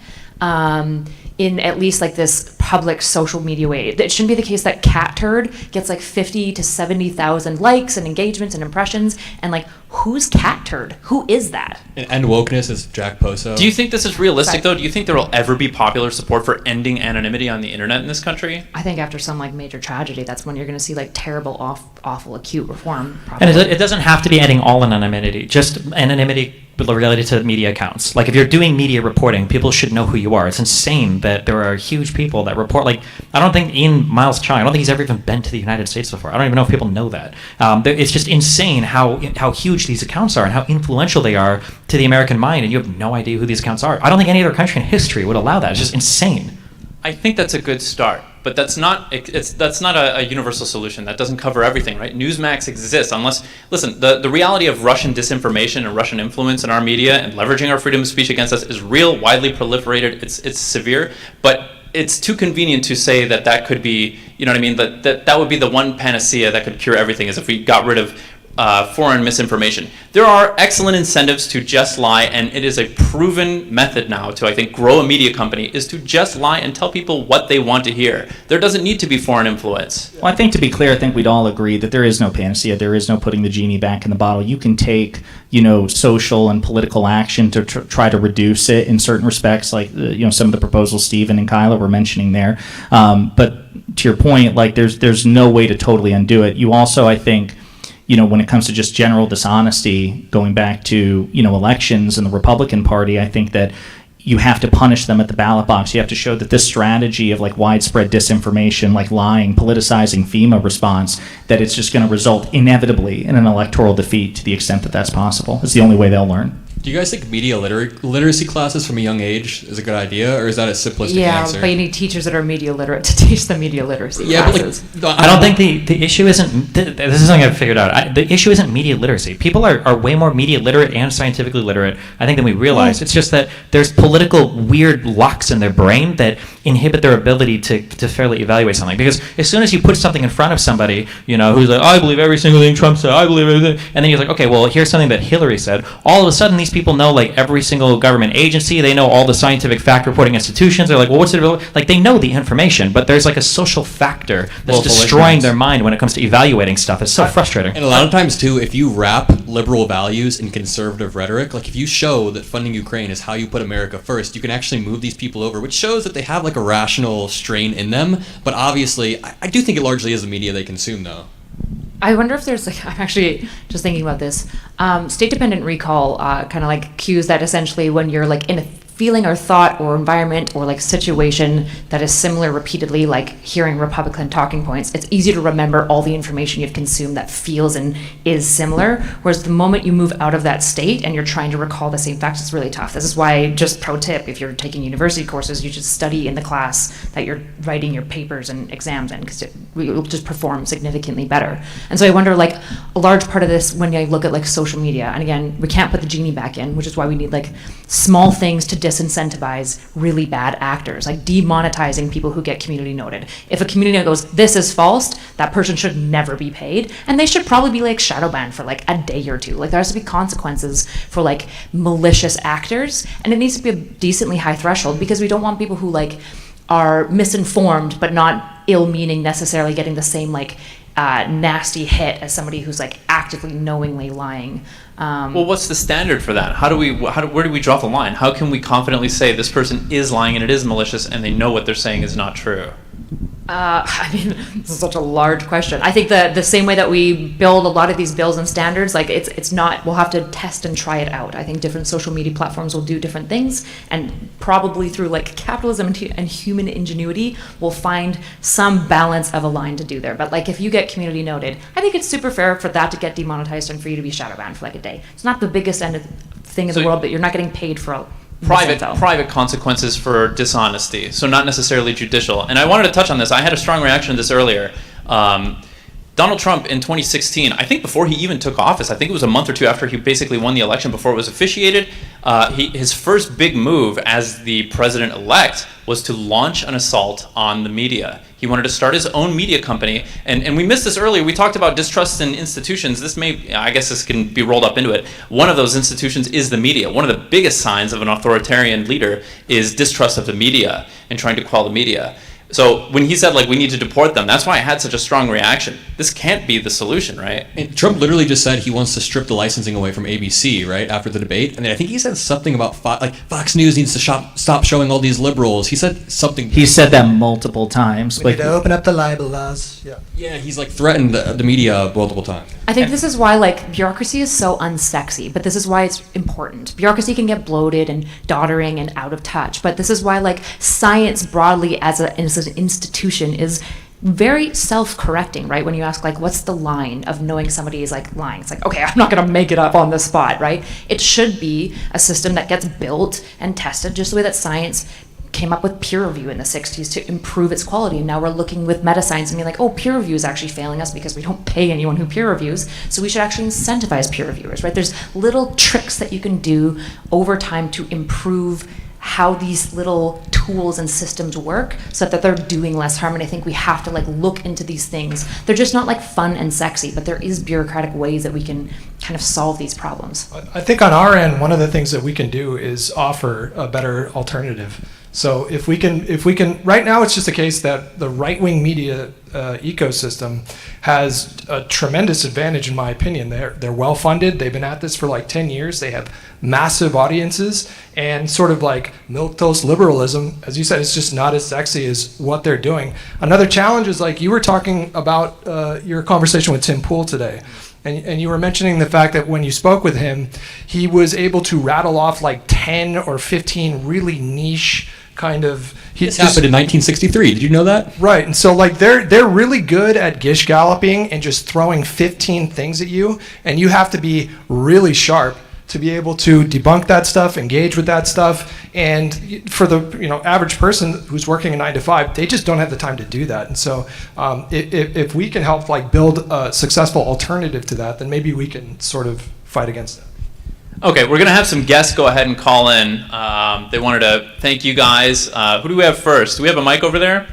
in at least like this public social media way. It shouldn't be the case that Cat Turd gets like 50 to 70,000 likes and engagements and impressions, and like, who's Cat Turd? Who is that? And wokeness is Jack Poso. Do you think this is realistic, though? Do you think there will ever be popular support for ending anonymity on the internet in this country? I think after some like major tragedy, that's when you're going to see like terrible, awful, acute reform. And it doesn't have to be ending all anonymity. Just anonymity related to media accounts. Like if you're doing media reporting, people should know who you are. It's insane that there are huge people that report. Like I don't think Ian Miles Chung, I don't think he's ever even been to the United States before. I don't even know if people know that. It's just insane how huge these accounts are and how influential they are to the American mind, and you have no idea who these accounts are. I don't think any other country in history would allow that. It's just insane. I think that's a good start. but that's not a universal solution. That doesn't cover everything, right? Newsmax exists unless, listen, the reality of Russian disinformation and Russian influence in our media and leveraging our freedom of speech against us is real, widely proliferated. It's severe, but it's too convenient to say that could be, you know what I mean, that would be the one panacea that could cure everything, is if we got rid of foreign misinformation. There are excellent incentives to just lie, and it is a proven method now to, I think, grow a media company, is to just lie and tell people what they want to hear. There doesn't need to be foreign influence. Well, I think, to be clear, I think we'd all agree that there is no panacea. There is no putting the genie back in the bottle. You can take, social and political action to try to reduce it in certain respects, like some of the proposals Stephen and Kyla were mentioning there. But to your point, like there's no way to totally undo it. You also, I think, when it comes to just general dishonesty, going back to, elections and the Republican Party, I think that you have to punish them at the ballot box. You have to show that this strategy of like widespread disinformation, like lying, politicizing FEMA response, that it's just going to result inevitably in an electoral defeat to the extent that that's possible. It's the only way they'll learn. Do you guys think media literacy classes from a young age is a good idea, or is that a simplistic answer? Yeah, but you need teachers that are media literate to teach the media literacy classes. But I don't think the issue isn't. This is something I've figured out. The issue isn't media literacy. People are way more media literate and scientifically literate, I think, than we realize. It's just that there's political weird locks in their brain that inhibit their ability to fairly evaluate something. Because as soon as you put something in front of somebody, who's like, I believe every single thing Trump said, I believe everything, and then you're like, okay, well, here's something that Hillary said. All of a sudden, these people know like every single government agency. They know all the scientific fact reporting institutions. They're like, well, what's it? Like, they know the information, but there's like a social factor that's destroying their mind when it comes to evaluating stuff. It's so frustrating. And a lot of times too, if you wrap liberal values in conservative rhetoric, like if you show that funding Ukraine is how you put America first, you can actually move these people over, which shows that they have like a rational strain in them. But obviously, I do think it largely is the media they consume, though. I wonder if there's I'm actually just thinking about this. State-dependent recall kind of like cues that essentially when you're like in a feeling or thought or environment or like situation that is similar repeatedly, like hearing Republican talking points, it's easy to remember all the information you've consumed that feels and is similar. Whereas the moment you move out of that state and you're trying to recall the same facts, it's really tough. This is why, just pro tip, if you're taking university courses, you should study in the class that you're writing your papers and exams in, because it will just perform significantly better. And so I wonder, like, a large part of this, when I look at like social media, and again, we can't put the genie back in, which is why we need like small things to disincentivize really bad actors, like demonetizing people who get community noted. If a community note goes, this is false, that person should never be paid, and they should probably be like shadow banned for like a day or two. Like, there has to be consequences for like malicious actors, and it needs to be a decently high threshold, because we don't want people who like are misinformed but not ill-meaning necessarily getting the same like nasty hit as somebody who's like actively knowingly lying. Well, what's the standard for that? Where do we draw the line? How can we confidently say this person is lying and it is malicious and they know what they're saying is not true? I mean, this is such a large question. I think the same way that we build a lot of these bills and standards, like it's not, we'll have to test and try it out. I think different social media platforms will do different things, and probably through like capitalism and human ingenuity, we'll find some balance of a line to do there. But like, if you get community noted, I think it's super fair for that to get demonetized and for you to be shadow banned for like a day. It's not the biggest thing in the world, but you're not getting paid for private consequences for dishonesty, so not necessarily judicial. And I wanted to touch on this. I had a strong reaction to this earlier. Donald Trump in 2016, I think before he even took office, I think it was a month or two after he basically won the election, before it was officiated, his first big move as the president-elect was to launch an assault on the media. He wanted to start his own media company, and we missed this earlier. We talked about distrust in institutions. I guess this can be rolled up into it. One of those institutions is the media. One of the biggest signs of an authoritarian leader is distrust of the media and trying to quell the media. So when he said, like, we need to deport them, that's why I had such a strong reaction. This can't be the solution, right? And Trump literally just said he wants to strip the licensing away from ABC, right, after the debate. And then I think he said something about Fox News needs to stop showing all these liberals. He said something. He said that multiple times. We need to open up the libel laws. Yeah, he's like threatened the media multiple times. I think this is why like bureaucracy is so unsexy, but this is why it's important. Bureaucracy can get bloated and doddering and out of touch, but this is why like science broadly as an institution is very self-correcting, right? When you ask like, what's the line of knowing somebody is like lying? It's like, okay, I'm not gonna make it up on the spot, right? It should be a system that gets built and tested just the way that science came up with peer review in the 60s to improve its quality. And now we're looking with meta science and being like, oh, peer review is actually failing us because we don't pay anyone who peer reviews. So we should actually incentivize peer reviewers, right? There's little tricks that you can do over time to improve how these little tools and systems work so that they're doing less harm. And I think we have to like look into these things. They're just not like fun and sexy, but there is bureaucratic ways that we can kind of solve these problems. I think on our end, one of the things that we can do is offer a better alternative. So if we can, right now it's just a case that the right-wing media ecosystem has a tremendous advantage, in my opinion. They're well-funded. They've been at this for like 10 years. They have massive audiences, and sort of like milquetoast liberalism, as you said, it's just not as sexy as what they're doing. Another challenge is like you were talking about your conversation with Tim Pool today. And you were mentioning the fact that when you spoke with him, he was able to rattle off like 10 or 15 really niche kind of... This happened in 1963. Did you know that? Right. And so like they're really good at gish galloping and just throwing 15 things at you. And you have to be really sharp to be able to debunk that stuff, engage with that stuff. And for the average person who's working a 9 to 5, they just don't have the time to do that. And so if we can help like build a successful alternative to that, then maybe we can sort of fight against it. Okay, we're going to have some guests go ahead and call in. They wanted to thank you guys. Who do we have first? Do we have a mic over there?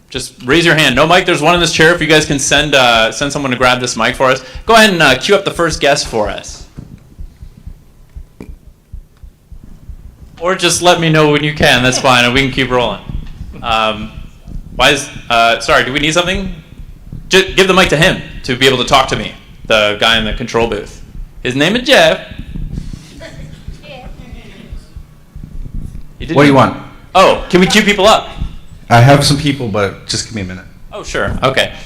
Just raise your hand. No mic, there's one in this chair. If you guys can send someone to grab this mic for us. Go ahead and queue up the first guest for us. Or just let me know when you can. That's fine, and we can keep rolling. Sorry, do we need something? Just give the mic to him to be able to talk to me, the guy in the control booth. His name is Jeff. What do you want? Oh, can we queue people up? I have some people, but just give me a minute. Oh, sure. Okay.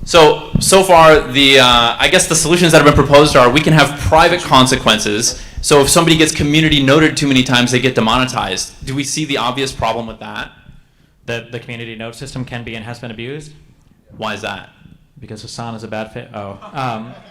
So far, I guess the solutions that have been proposed are we can have private consequences. So if somebody gets community noted too many times, they get demonetized. Do we see the obvious problem with that? The community note system can be and has been abused. Why is that? Because Hassan is a bad fit. Oh.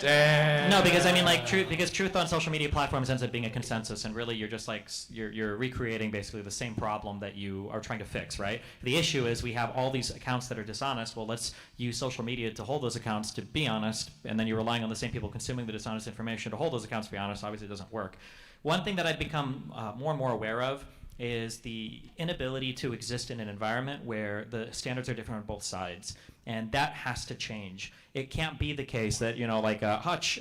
No, because I mean, like, truth on social media platforms ends up being a consensus, and really you're just like, you're recreating basically the same problem that you are trying to fix, right? The issue is we have all these accounts that are dishonest. Well, let's use social media to hold those accounts to be honest, and then you're relying on the same people consuming the dishonest information to hold those accounts to be honest. Obviously, it doesn't work. One thing that I've become more and more aware of is the inability to exist in an environment where the standards are different on both sides. And that has to change. It can't be the case that, like Hutch,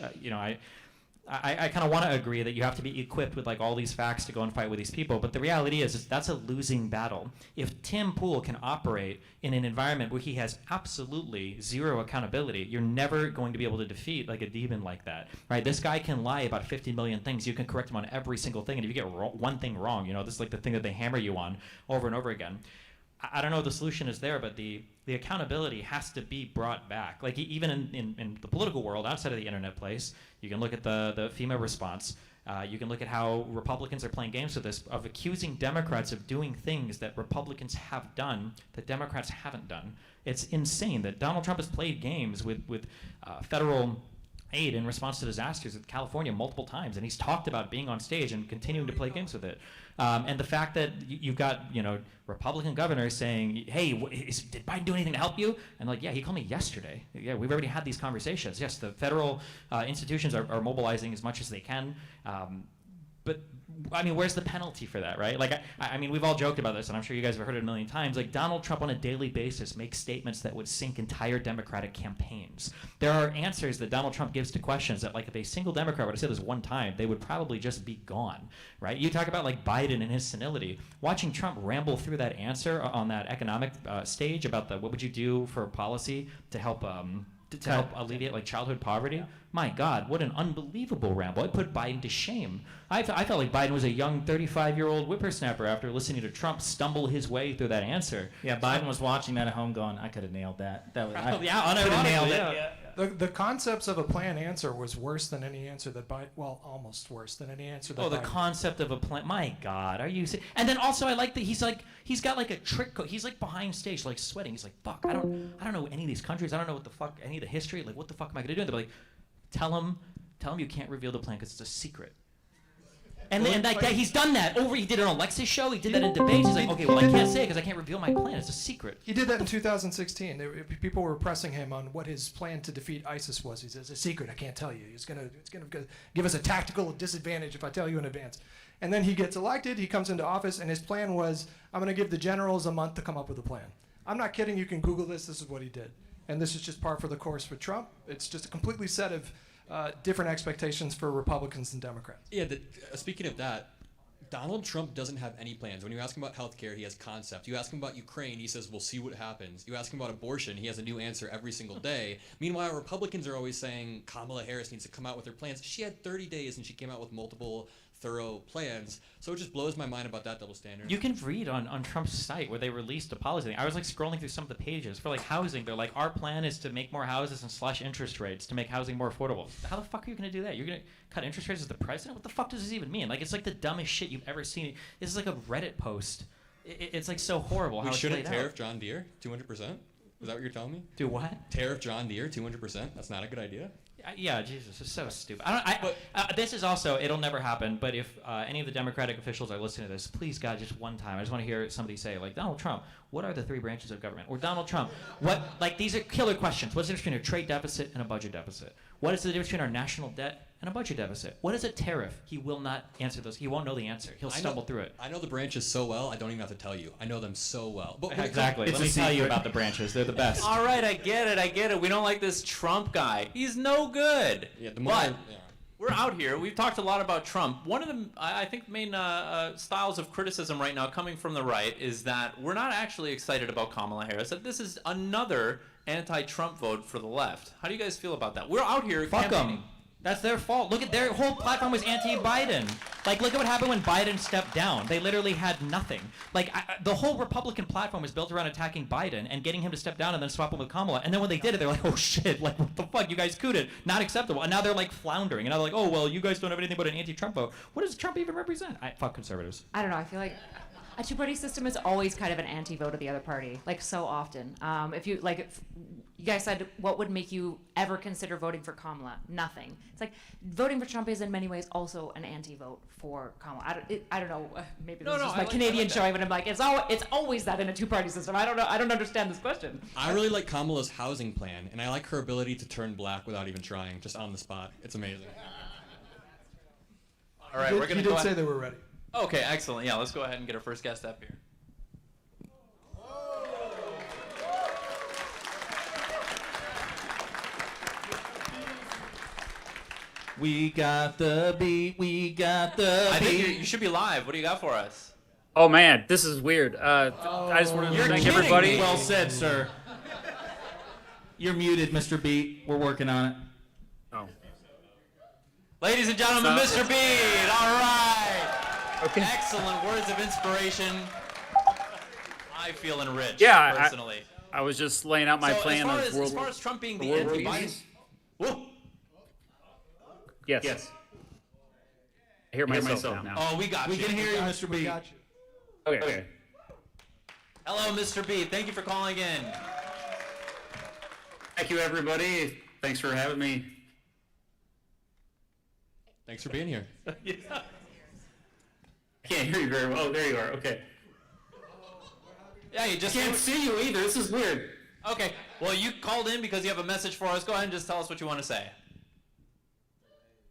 I kind of want to agree that you have to be equipped with like all these facts to go and fight with these people. But the reality is that's a losing battle. If Tim Pool can operate in an environment where he has absolutely zero accountability, you're never going to be able to defeat like a demon like that, right? This guy can lie about 50 million things. You can correct him on every single thing. And if you get one thing wrong, this is like the thing that they hammer you on over and over again. I don't know if the solution is there, but the accountability has to be brought back. Like even in the political world, outside of the internet place, you can look at the FEMA response. You can look at how Republicans are playing games with this, of accusing Democrats of doing things that Republicans have done that Democrats haven't done. It's insane that Donald Trump has played games with federal aid in response to disasters in California multiple times, and he's talked about being on stage and continuing to play games with it. And the fact that you've got Republican governors saying, "Hey, did Biden do anything to help you?" And like, yeah, he called me yesterday. Yeah, we've already had these conversations. Yes, the federal institutions are mobilizing as much as they can. But I mean, where's the penalty for that, right? Like, I mean, we've all joked about this, and I'm sure you guys have heard it a million times. Like, Donald Trump on a daily basis makes statements that would sink entire Democratic campaigns. There are answers that Donald Trump gives to questions that, like, if a single Democrat were to say this one time, they would probably just be gone, right? You talk about, like, Biden and his senility. Watching Trump ramble through that answer on that economic stage about what would you do for policy to help alleviate like childhood poverty. My God, what an unbelievable ramble. It put Biden to shame. I felt like Biden was a young 35-year-old whippersnapper after listening to Trump stumble his way through that answer. Yeah, Biden was watching that at home going, I could have nailed that. That was, I yeah, could have nailed it. Yeah. The concepts of a planned answer was worse than any answer that Biden, well, almost worse than any answer that the Biden. concept of a plan. My God, are you? And then also, I like that he's got like a trick. He's like behind stage, like sweating. He's like, fuck, I don't know any of these countries. I don't know what the fuck any of the history. Like, what the fuck am I gonna do? And they're like, tell him you can't reveal the plan because it's a secret. And like that, he's done that over. He did it on Alexa's show. He did that in debates. He's like, okay, well, I can't say it because I can't reveal my plan. It's a secret. He did that in 2016. People were pressing him on what his plan to defeat ISIS was. He says, "It's a secret. I can't tell you. It's gonna give us a tactical disadvantage if I tell you in advance." And then he gets elected. He comes into office, and his plan was, "I'm going to give the generals a month to come up with a plan." I'm not kidding. You can Google this. This is what he did. And this is just par for the course for Trump. It's just a completely set of different expectations for Republicans and Democrats. Yeah, speaking of that, Donald Trump doesn't have any plans. When you ask him about healthcare, he has concept. You ask him about Ukraine, he says, we'll see what happens. You ask him about abortion, he has a new answer every single day. Meanwhile, Republicans are always saying Kamala Harris needs to come out with her plans. She had 30 days and she came out with multiple thorough plans. So it just blows my mind about that double standard. You can read on Trump's site where they released a policy. I was like scrolling through some of the pages for like housing. They're like, our plan is to make more houses and slash interest rates to make housing more affordable. How the fuck are you going to do that? You're going to cut interest rates as the president? What the fuck does this even mean? Like, it's like the dumbest shit you've ever seen. This is like a Reddit post. It's like so horrible how we it's shouldn't laid tariff out. John Deere 200%? Is that what you're telling me? Do what? Tariff John Deere 200%? That's not a good idea? Yeah, Jesus, it's so stupid. This is also, it'll never happen, but if any of the Democratic officials are listening to this, please, God, just one time, I just want to hear somebody say, like, Donald Trump, what are the three branches of government? Or Donald Trump, what, like, these are killer questions. What's the difference between a trade deficit and a budget deficit? What is the difference between our national debt and a budget deficit? What is a tariff? He will not answer those. He won't know the answer. He'll stumble through it. I know the branches so well, I don't even have to tell you. I know them so well. But Exactly. Let me tell you about the branches. They're the best. All right, I get it. We don't like this Trump guy. He's no good. Yeah, We're out here. We've talked a lot about Trump. One of the, I think, main styles of criticism right now coming from the right is that we're not actually excited about Kamala Harris. That this is another anti-Trump vote for the left. How do you guys feel about that? We're out here Fuck campaigning. them. That's their fault. Look at their whole platform was anti-Biden. Like, look at what happened when Biden stepped down. They literally had nothing. Like, the whole Republican platform was built around attacking Biden and getting him to step down and then swap him with Kamala. And then when they did it, they're like, oh shit, like, what the fuck? You guys cooted. Not acceptable. And now they're like floundering. And now they're like, oh, well, you guys don't have anything but an anti-Trump vote. What does Trump even represent? Fuck conservatives. I don't know. I feel like a two-party system is always kind of an anti-vote of the other party, like so often. If you guys said, what would make you ever consider voting for Kamala? Nothing. It's like voting for Trump is in many ways also an anti-vote for Kamala. I don't know. Maybe this is just my Canadian showing, but I'm like, it's always that in a two-party system. I don't know. I don't understand this question. I really like Kamala's housing plan, and I like her ability to turn black without even trying, just on the spot. It's amazing. All right, we're gonna You did say they were ready. Okay, excellent. Yeah, let's go ahead and get our first guest up here. We got the beat. We got the I think beat. you should be live. What do you got for us? Oh man, this is weird. I just wanted to thank everybody. Well said, sir. You're muted, Mr. Beat. We're working on it. Oh. Ladies and gentlemen, Mr. Beat. All right. Okay. Excellent words of inspiration. I feel enriched, Yeah, personally. I was just laying out my plan of as far as Trump being the world anti-Biden. Whoa. Yes. I hear myself now. Oh, we got you. We can hear you, Mr. We Beat. got you. Okay. Hello, Mr. B. Thank you for calling in. Thank you, everybody. Thanks for having me. Thanks for being here. I can't hear you very well. Oh, there you are. Okay. Yeah, you just Can't see you either. This is weird. Okay. Well, you called in because you have a message for us. Go ahead and just tell us what you want to say.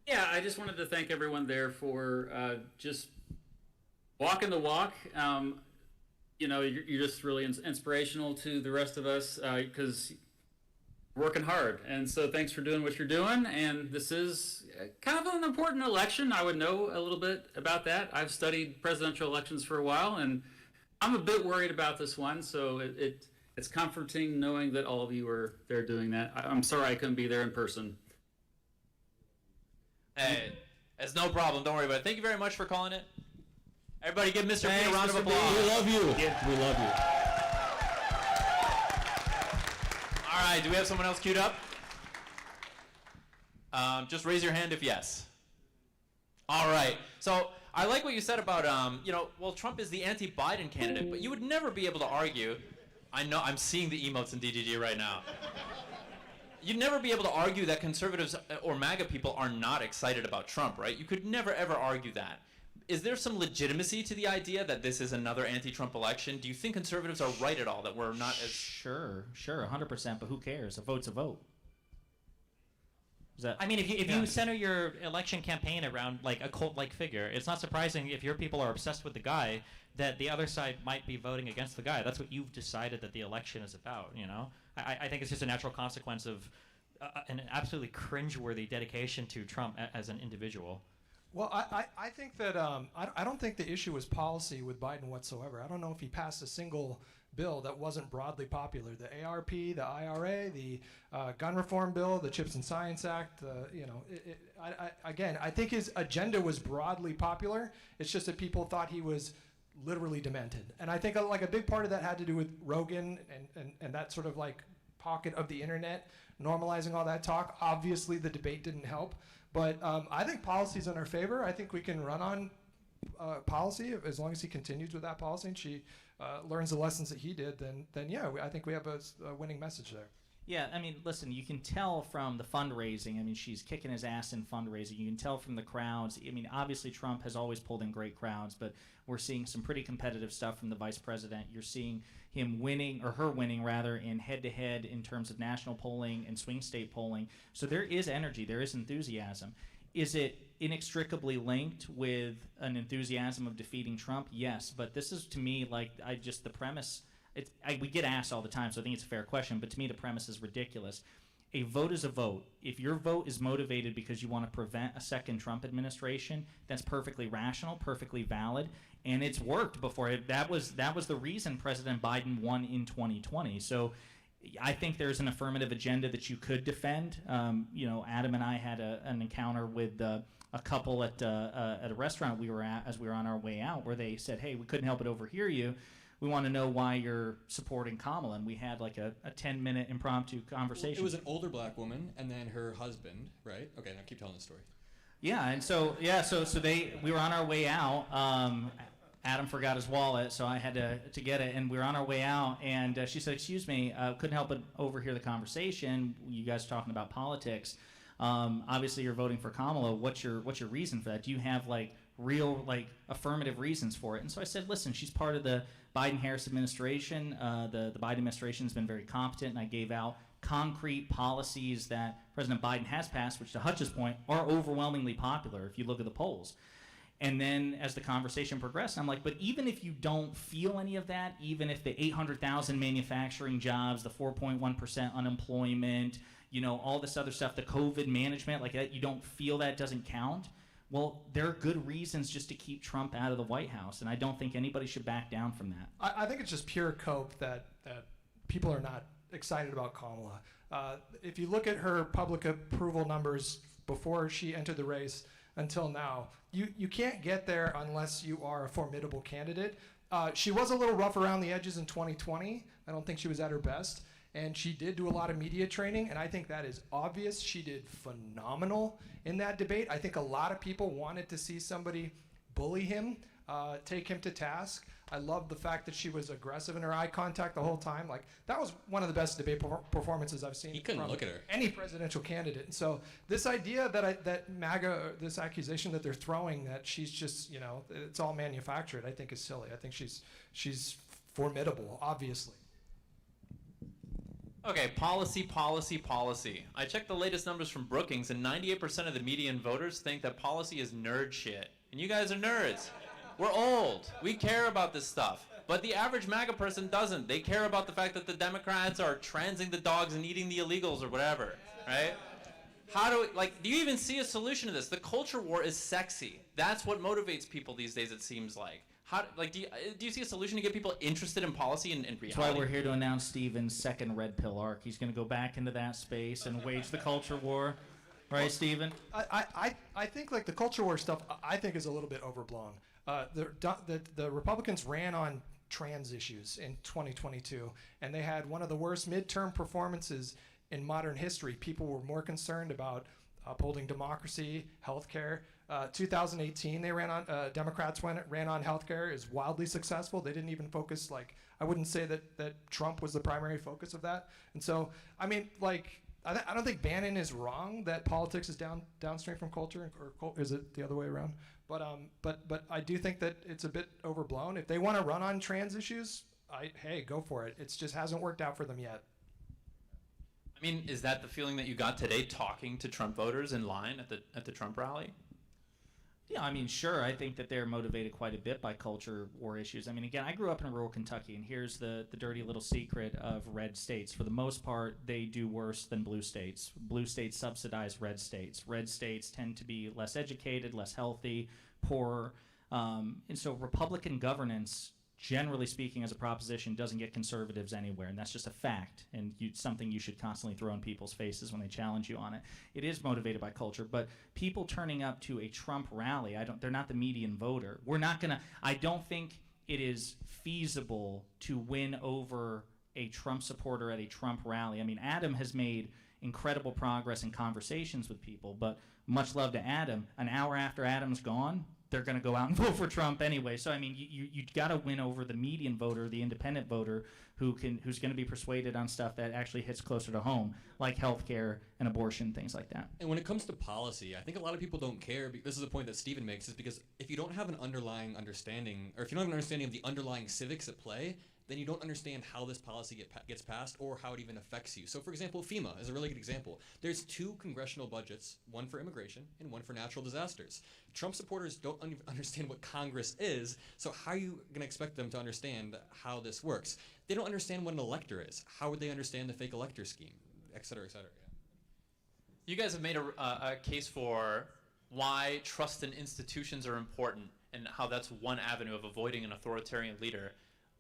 Yeah, I just wanted to thank everyone there for just walking the walk. You're just really inspirational to the rest of us because you're working hard. And so thanks for doing what you're doing. And this is kind of an important election. I would know a little bit about that. I've studied presidential elections for a while, and I'm a bit worried about this one. So it's comforting knowing that all of you are there doing that. I'm sorry I couldn't be there in person. Hey, it's no problem. Don't worry about it. Thank you very much for calling it. Everybody give Mr. B a round of Mr. B. applause. We love you. Yeah. We love you. All right, do we have someone else queued up? Just raise your hand if yes. All right. So I like what you said about, Trump is the anti-Biden candidate, but you would never be able to argue. I know, I'm seeing the emotes in DGG right now. You'd never be able to argue that conservatives or MAGA people are not excited about Trump, right? You could never, ever argue that. is there some legitimacy to the idea that this is another anti-Trump election? Do you think conservatives are right at all that we're not as... Sure, 100%, but who cares? A vote's a vote. Is that, I mean, if you center your election campaign around like a cult-like figure, it's not surprising if your people are obsessed with the guy that the other side might be voting against the guy. That's what you've decided that the election is about, you know? I think it's just a natural consequence of an absolutely cringeworthy dedication to Trump as an individual. Well, I think that I don't think the issue was policy with Biden whatsoever. I don't know if he passed a single bill that wasn't broadly popular. The ARP, the IRA, the gun reform bill, the Chips and Science Act. I think his agenda was broadly popular. It's just that people thought he was literally demented. And I think like a big part of that had to do with Rogan and that sort of like pocket of the internet normalizing all that talk. Obviously, the debate didn't help. But I think policy's in our favor. I think we can run on policy as long as he continues with that policy and she learns the lessons that he did. Then yeah, I think we have a winning message there. Yeah, I mean, listen, you can tell from the fundraising. I mean, she's kicking his ass in fundraising. You can tell from the crowds. I mean, obviously, Trump has always pulled in great crowds, but we're seeing some pretty competitive stuff from the vice president. You're seeing him winning, or her winning, rather, in head-to-head in terms of national polling and swing state polling. So there is energy. There is enthusiasm. Is it inextricably linked with an enthusiasm of defeating Trump? Yes, but this is, to me, like, the premise... we get asked all the time, so I think it's a fair question, but to me the premise is ridiculous. A vote is a vote. If your vote is motivated because you want to prevent a second Trump administration, that's perfectly rational, perfectly valid, and it's worked before. That was the reason President Biden won in 2020. So I think there's an affirmative agenda that you could defend. Adam and I had an encounter with a couple at a restaurant we were at as we were on our way out, where they said, "Hey, we couldn't help but overhear you. We want to know why you're supporting Kamala." And we had like a 10-minute impromptu conversation. It was an older black woman and then her husband, right? Okay, now keep telling the story. Yeah, and so we were on our way out. Adam forgot his wallet, so I had to get it, and we were on our way out, and she said, "Excuse me, couldn't help but overhear the conversation. You guys talking about politics. Obviously, you're voting for Kamala. What's your reason for that? Do you have like real like affirmative reasons for it?" And so I said, "Listen, she's part of the Biden-Harris administration. The Biden administration has been very competent, and I gave out concrete policies that President Biden has passed, which to Hutch's point are overwhelmingly popular if you look at the polls." And then as the conversation progressed, I'm like, but even if you don't feel any of that, even if the 800,000 manufacturing jobs, the 4.1% unemployment, all this other stuff, the COVID management, like that, you don't feel that doesn't count, well, there are good reasons just to keep Trump out of the White House, and I don't think anybody should back down from that. I think it's just pure cope that people are not excited about Kamala. If you look at her public approval numbers before she entered the race until now, you can't get there unless you are a formidable candidate. She was a little rough around the edges in 2020. I don't think she was at her best. And she did do a lot of media training, and I think that is obvious. She did phenomenal in that debate. I think a lot of people wanted to see somebody bully him, take him to task. I love the fact that she was aggressive in her eye contact the whole time. Like, that was one of the best debate performances I've seen. He couldn't from look at her. Any presidential candidate. And so this idea that MAGA, this accusation that they're throwing that she's just, it's all manufactured, I think is silly. I think she's formidable, obviously. Okay, policy. I checked the latest numbers from Brookings, and 98% of the median voters think that policy is nerd shit. And you guys are nerds. We're old. We care about this stuff. But the average MAGA person doesn't. They care about the fact that the Democrats are transing the dogs and eating the illegals or whatever, right? Do you even see a solution to this? The culture war is sexy. That's what motivates people these days, it seems like. Do you see a solution to get people interested in policy and reality? That's why we're here to announce Steven's second red pill arc. He's going to go back into that space and wage the culture war. Right, Steven? I think like the culture war stuff, I think is a little bit overblown. The Republicans ran on trans issues in 2022, and they had one of the worst midterm performances in modern history. People were more concerned about upholding democracy, healthcare. 2018, they ran on. Democrats ran on healthcare, is wildly successful. They didn't even focus. I wouldn't say that Trump was the primary focus of that. And so, I mean, I don't think Bannon is wrong that politics is downstream from culture, or is it the other way around? But I do think that it's a bit overblown. If they want to run on trans issues, hey, go for it. It just hasn't worked out for them yet. I mean, is that the feeling that you got today talking to Trump voters in line at the Trump rally? Yeah, I mean, sure. I think that they're motivated quite a bit by culture war issues. I mean, again, I grew up in rural Kentucky, and here's the dirty little secret of red states. For the most part, they do worse than blue states. Blue states subsidize red states. Red states tend to be less educated, less healthy, poorer. And so Republican governance, generally speaking, as a proposition, doesn't get conservatives anywhere, and that's just a fact, and something you should constantly throw in people's faces when they challenge you on it. It is motivated by culture, but people turning up to a Trump rally, they're not the median voter. I don't think it is feasible to win over a Trump supporter at a Trump rally. I mean, Adam has made incredible progress in conversations with people, but much love to Adam. An hour after Adam's gone, they're going to go out and vote for Trump anyway. So I mean, you got to win over the median voter, the independent voter, who's going to be persuaded on stuff that actually hits closer to home, like healthcare and abortion, things like that. And when it comes to policy, I think a lot of people don't care. This is a point that Stephen makes, is because if you don't have an underlying understanding, or if you don't have an understanding of the underlying civics at play, then you don't understand how this policy gets passed or how it even affects you. So, for example, FEMA is a really good example. There's 2 congressional budgets, one for immigration and one for natural disasters. Trump supporters don't understand what Congress is, so how are you going to expect them to understand how this works? They don't understand what an elector is. How would they understand the fake elector scheme, et cetera, et cetera? Yeah. You guys have made a case for why trust in institutions are important and how that's one avenue of avoiding an authoritarian leader.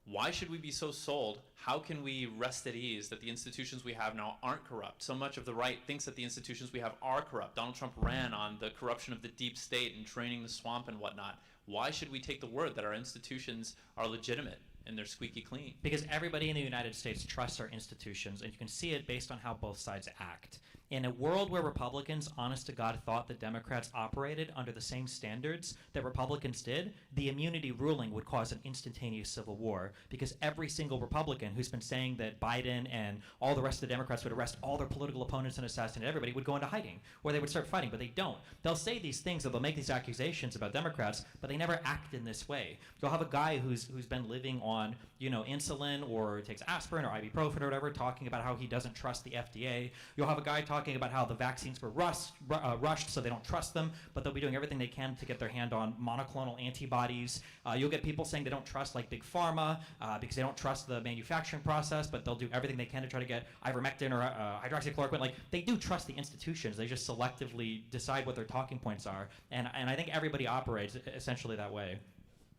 Why should we be so sold? How can we rest at ease that the institutions we have now aren't corrupt? So much of the right thinks that the institutions we have are corrupt. Donald Trump ran on the corruption of the deep state and draining the swamp and whatnot. Why should we take the word that our institutions are legitimate and they're squeaky clean? Because everybody in the United States trusts our institutions, and you can see it based on how both sides act. In a world where Republicans, honest to God, thought that Democrats operated under the same standards that Republicans did, the immunity ruling would cause an instantaneous civil war, because every single Republican who's been saying that Biden and all the rest of the Democrats would arrest all their political opponents and assassinate everybody would go into hiding, or they would start fighting, but they don't. They'll say these things, or they'll make these accusations about Democrats, but they never act in this way. You'll have a guy who's been living on, insulin or takes aspirin or ibuprofen or whatever, talking about how he doesn't trust the FDA. You'll have a guy talking about how the vaccines were rushed, so they don't trust them, but they'll be doing everything they can to get their hand on monoclonal antibodies. You'll get people saying they don't trust like Big Pharma because they don't trust the manufacturing process, but they'll do everything they can to try to get ivermectin or hydroxychloroquine. Like, they do trust the institutions. They just selectively decide what their talking points are, and I think everybody operates essentially that way.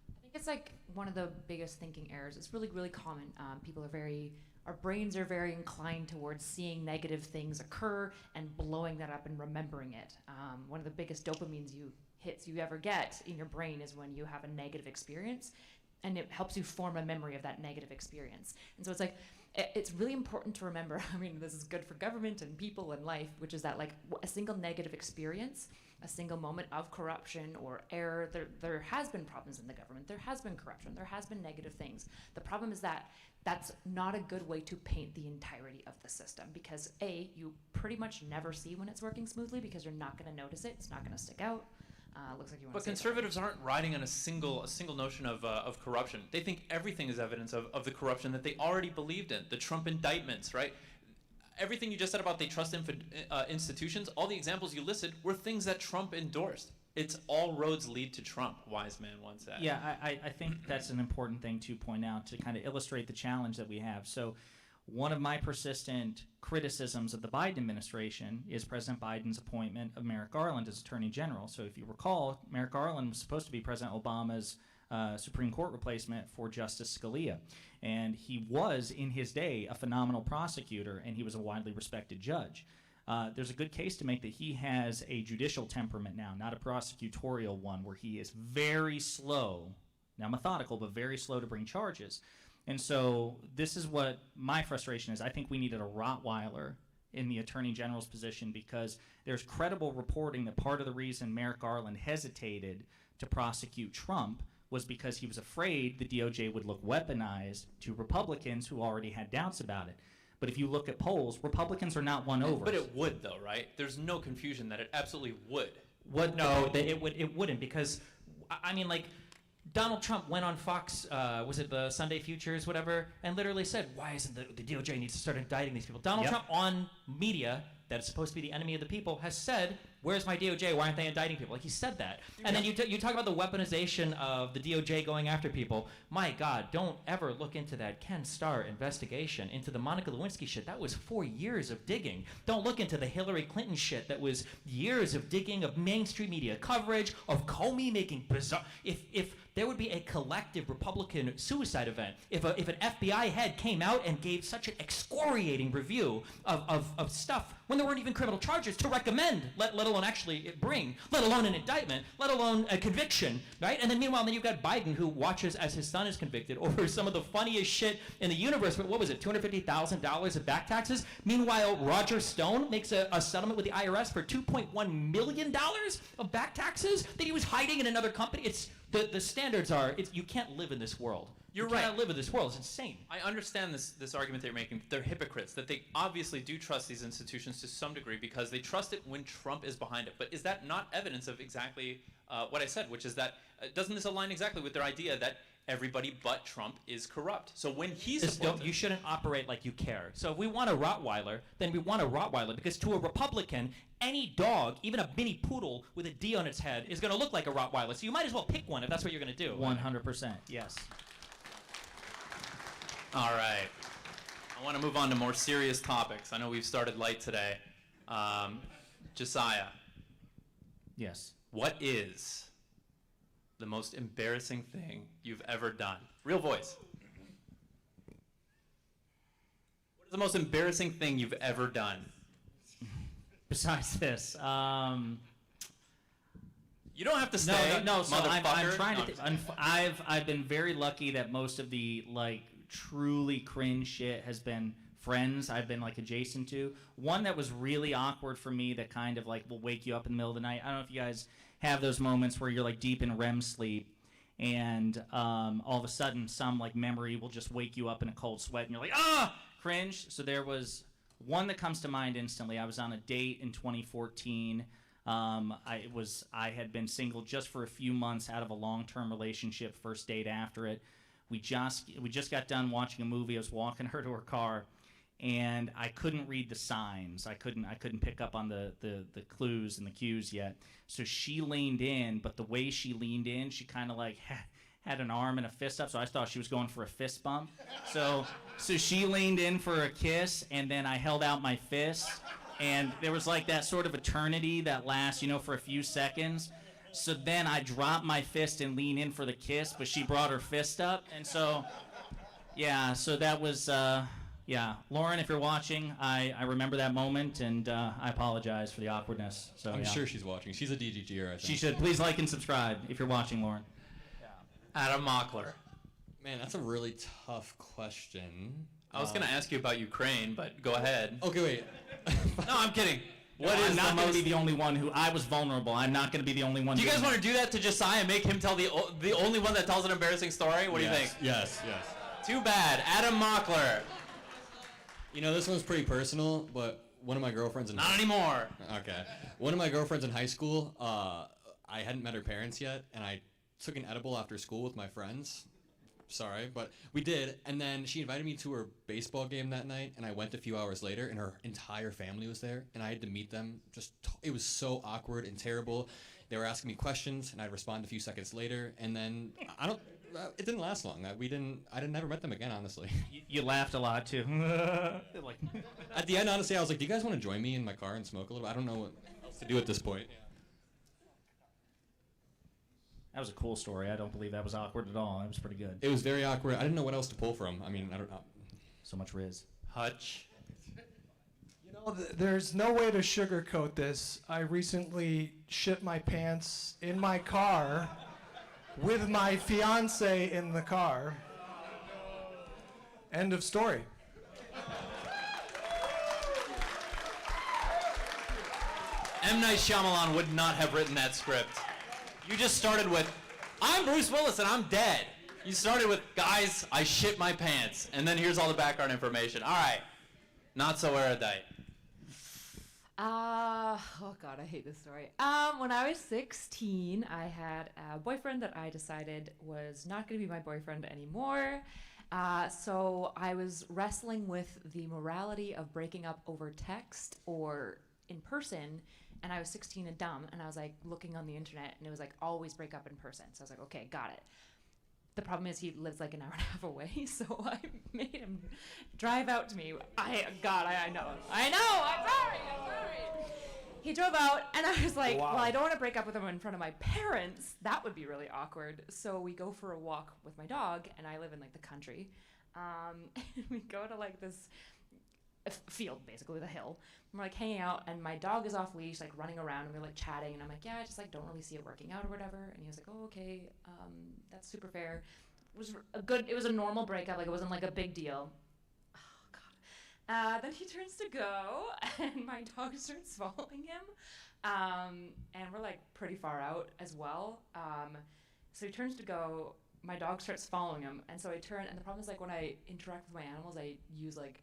I think it's like one of the biggest thinking errors. It's really, really common. Our brains are very inclined towards seeing negative things occur and blowing that up and remembering it. One of the biggest dopamine hits you ever get in your brain is when you have a negative experience, and it helps you form a memory of that negative experience. And so it's really important to remember, I mean, this is good for government and people and life, which is that like a single negative experience, a single moment of corruption or error, there has been problems in the government, there has been corruption, there has been negative things. The problem is that that's not a good way to paint the entirety of the system, because A, you pretty much never see when it's working smoothly because you're not going to notice it, it's not going to stick out. Looks like you want But conservatives aren't riding on a single notion of corruption. They think everything is evidence of the corruption that they already believed in. The Trump indictments, right? Everything you just said about they trust institutions, all the examples you listed were things that Trump endorsed. It's all roads lead to Trump, wise man once said. Yeah, I think that's an important thing to point out to kind of illustrate the challenge that we have. So one of my persistent criticisms of the Biden administration is President Biden's appointment of Merrick Garland as Attorney General. So if you recall, Merrick Garland was supposed to be President Obama's Supreme Court replacement for Justice Scalia. And he was, in his day, a phenomenal prosecutor, and he was a widely respected judge. There's a good case to make that he has a judicial temperament now, not a prosecutorial one, where he is very slow, now methodical, but very slow to bring charges. And so this is what my frustration is. I think we needed a Rottweiler in the Attorney General's position, because there's credible reporting that part of the reason Merrick Garland hesitated to prosecute Trump was because he was afraid the DOJ would look weaponized to Republicans who already had doubts about it. But if you look at polls, Republicans are not won over. But it would, though, right? There's no confusion that it absolutely would. No, it wouldn't, because I mean, like, Donald Trump went on Fox, was it the Sunday Futures, whatever, and literally said, why isn't the DOJ needs to start indicting these people? Donald Trump on media that is supposed to be the enemy of the people has said, where's my DOJ? Why aren't they indicting people? Like, he said that. And then you talk about the weaponization of the DOJ going after people. My God, don't ever look into that Ken Starr investigation into the Monica Lewinsky shit. That was 4 years of digging. Don't look into the Hillary Clinton shit. That was years of digging, of mainstream media coverage, of Comey making bizarre... If there would be a collective Republican suicide event, if an FBI head came out and gave such an excoriating review of stuff when there weren't even criminal charges to recommend, let alone actually bring, let alone an indictment, let alone a conviction, right? And then meanwhile, you've got Biden, who watches as his son is convicted over some of the funniest shit in the universe. But what was it, $250,000 of back taxes? Meanwhile, Roger Stone makes a settlement with the IRS for $2.1 million of back taxes that he was hiding in another company. It's the standards are, you can't live in this world. You cannot live in this world. It's insane. I understand this argument that you're making. They're hypocrites, that they obviously do trust these institutions to some degree because they trust it when Trump is behind it. But is that not evidence of exactly what I said, which is that, doesn't this align exactly with their idea that everybody but Trump is corrupt? So when he's you shouldn't operate like you care. So if we want a Rottweiler, then we want a Rottweiler, because to a Republican, any dog, even a mini poodle with a D on its head, is going to look like a Rottweiler. So you might as well pick one if that's what you're going to do. 100%, yes. All right. I want to move on to more serious topics. I know we've started light today. Josiah. Yes. What is the most embarrassing thing you've ever done? Real voice. What is the most embarrassing thing you've ever done? Besides this, you don't have to say. No. So I'm motherfucker. trying to. I've been very lucky that most of the like truly cringe shit has been friends I've been like adjacent to. One that was really awkward for me that kind of like will wake you up in the middle of the night. I don't know if you guys have those moments where you're like deep in REM sleep and all of a sudden some like memory will just wake you up in a cold sweat and you're like, cringe. So there was one that comes to mind instantly. I was on a date in 2014. I had been single just for a few months out of a long-term relationship, first date after it. We just got done watching a movie. I was walking her to her car, and I couldn't read the signs. I couldn't pick up on the clues and the cues yet. So she leaned in, but the way she leaned in, she kind of like had an arm and a fist up, so I thought she was going for a fist bump. So she leaned in for a kiss, and then I held out my fist, and there was like that sort of eternity that lasts, for a few seconds. So then I dropped my fist and leaned in for the kiss, but she brought her fist up, and so that was, Lauren, if you're watching, I remember that moment, and I apologize for the awkwardness. So I'm sure she's watching. She's a DGGer, I think. She should. Please like and subscribe if you're watching, Lauren. Adam Mockler. Man, that's a really tough question. I was going to ask you about Ukraine, but go ahead. Okay, wait. No, I'm kidding. I'm not going to be the only one who... I was vulnerable. I'm not going to be the only one... Do you guys want to do that to Josiah and make him tell the only one that tells an embarrassing story? What do you think? Yes. Too bad. Adam Mockler. This one's pretty personal, but one of my girlfriends in... Not anymore. Okay. One of my girlfriends in high school, I hadn't met her parents yet, and I took an edible after school with my friends. Sorry, but we did. And then she invited me to her baseball game that night, and I went a few hours later, and her entire family was there, and I had to meet them. It was so awkward and terrible. They were asking me questions, and I'd respond a few seconds later, and then it didn't last long. I never met them again, honestly. You laughed a lot too. Like at the end, honestly, I was like, "Do you guys want to join me in my car and smoke a little bit?" I don't know what else to do at this point. That was a cool story. I don't believe that was awkward at all. That was pretty good. It was very awkward. I didn't know what else to pull from. I mean, I don't know. So much Riz. Hutch. There's no way to sugarcoat this. I recently shit my pants in my car with my fiance in the car. End of story. M. Night Shyamalan would not have written that script. You just started with, I'm Bruce Willis and I'm dead. You started with, guys, I shit my pants. And then here's all the background information. All right. Not so erudite. Oh God, I hate this story. When I was 16, I had a boyfriend that I decided was not going to be my boyfriend anymore. So I was wrestling with the morality of breaking up over text or in person, and I was 16 and dumb, and I was like looking on the internet, and it was like always break up in person. So I was like, okay, got it. The problem is he lives like an hour and a half away, so I made him drive out to me. I know. I'm sorry. He drove out, and I was like, well, I don't want to break up with him in front of my parents. That would be really awkward. So we go for a walk with my dog, and I live in like the country. And we go to like this field, basically the hill. And we're like hanging out, and my dog is off leash, like running around, and we're like chatting, and I'm like, yeah, I just like don't really see it working out or whatever. And he was like, oh, okay, that's super fair. It was a normal breakup, like it wasn't like a big deal. Oh God. Then he turns to go, and my dog starts following him, and we're like pretty far out as well. So he turns to go. My dog starts following him, and so I turn, and the problem is like when I interact with my animals, I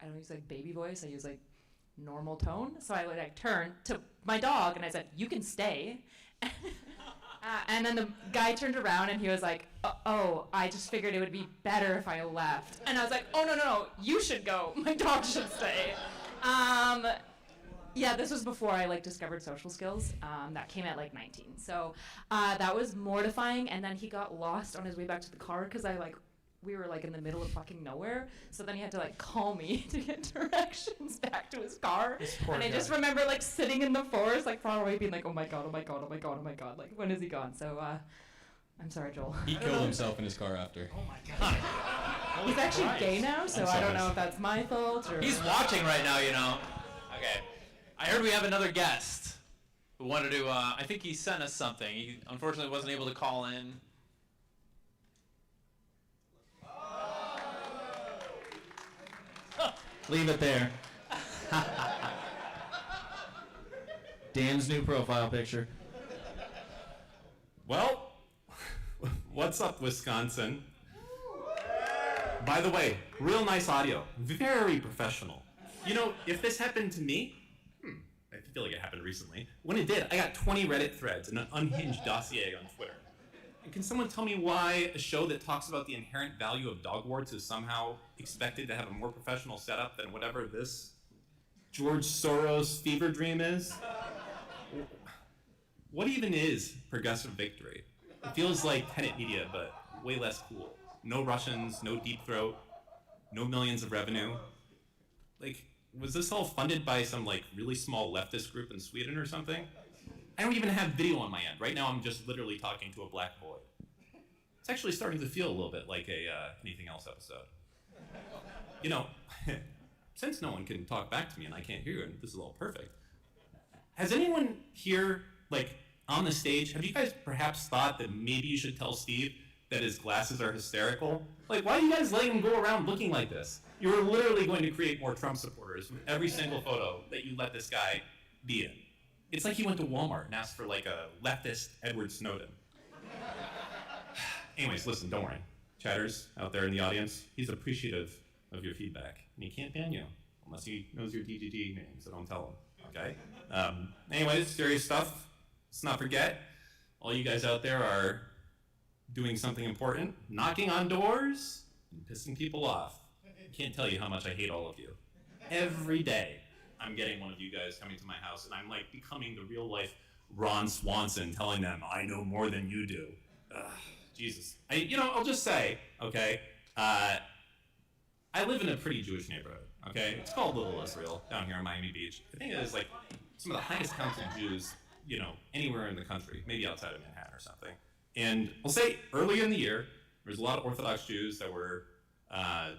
don't use like baby voice, I use like normal tone. So I like turn to my dog and I said, you can stay. And then the guy turned around and he was like, oh, I just figured it would be better if I left. And I was like, oh, no, you should go, my dog should stay. Yeah, this was before I like discovered social skills. That came at like 19. So that was mortifying. And then he got lost on his way back to the car because we were like in the middle of fucking nowhere. So then he had to like call me to get directions back to his car. And I just remember like sitting in the forest, like far away, being like, oh my god, like when is he gone? So I'm sorry, Joel. He killed himself in his car after. Oh my god. He's actually gay now, so I don't know if that's my fault or. He's watching right now, you know. Okay. I heard we have another guest who wanted to, I think he sent us something. He unfortunately wasn't able to call in. Leave it there. Dan's new profile picture. Well, what's up, Wisconsin? By the way, real nice audio. Very professional. You know, if this happened to me, I feel like it happened recently. When it did, I got 20 Reddit threads and an unhinged dossier on Twitter. And can someone tell me why a show that talks about the inherent value of dog warts is somehow expected to have a more professional setup than whatever this George Soros fever dream is? What even is progressive victory? It feels like Tenet Media, but way less cool. No Russians, no deep throat, no millions of revenue. Like, was this all funded by some like really small leftist group in Sweden or something? I don't even have video on my end. Right now I'm just literally talking to a black void. It's actually starting to feel a little bit like a Anything Else episode. You know, since no one can talk back to me and I can't hear you and this is all perfect, has anyone here, like on the stage, have you guys perhaps thought that maybe you should tell Steve that his glasses are hysterical? Like, why are you guys letting him go around looking like this? You're literally going to create more Trump supporters with every single photo that you let this guy be in. It's like he went to Walmart and asked for like a leftist Edward Snowden. Anyways, listen, don't worry. Chatters out there in the audience, he's appreciative of your feedback. And he can't ban you unless he knows your DGD name, so don't tell him, okay? Anyways, serious stuff. Let's not forget, all you guys out there are doing something important, knocking on doors, and pissing people off. I can't tell you how much I hate all of you. Every day, I'm getting one of you guys coming to my house, and I'm like becoming the real life Ron Swanson, telling them I know more than you do. Jesus. I'll just say, okay, I live in a pretty Jewish neighborhood, okay? It's called Little Israel down here in Miami Beach. I think it is like some of the highest counts of Jews, anywhere in the country, maybe outside of Manhattan or something. And I'll say early in the year, there was a lot of Orthodox Jews that were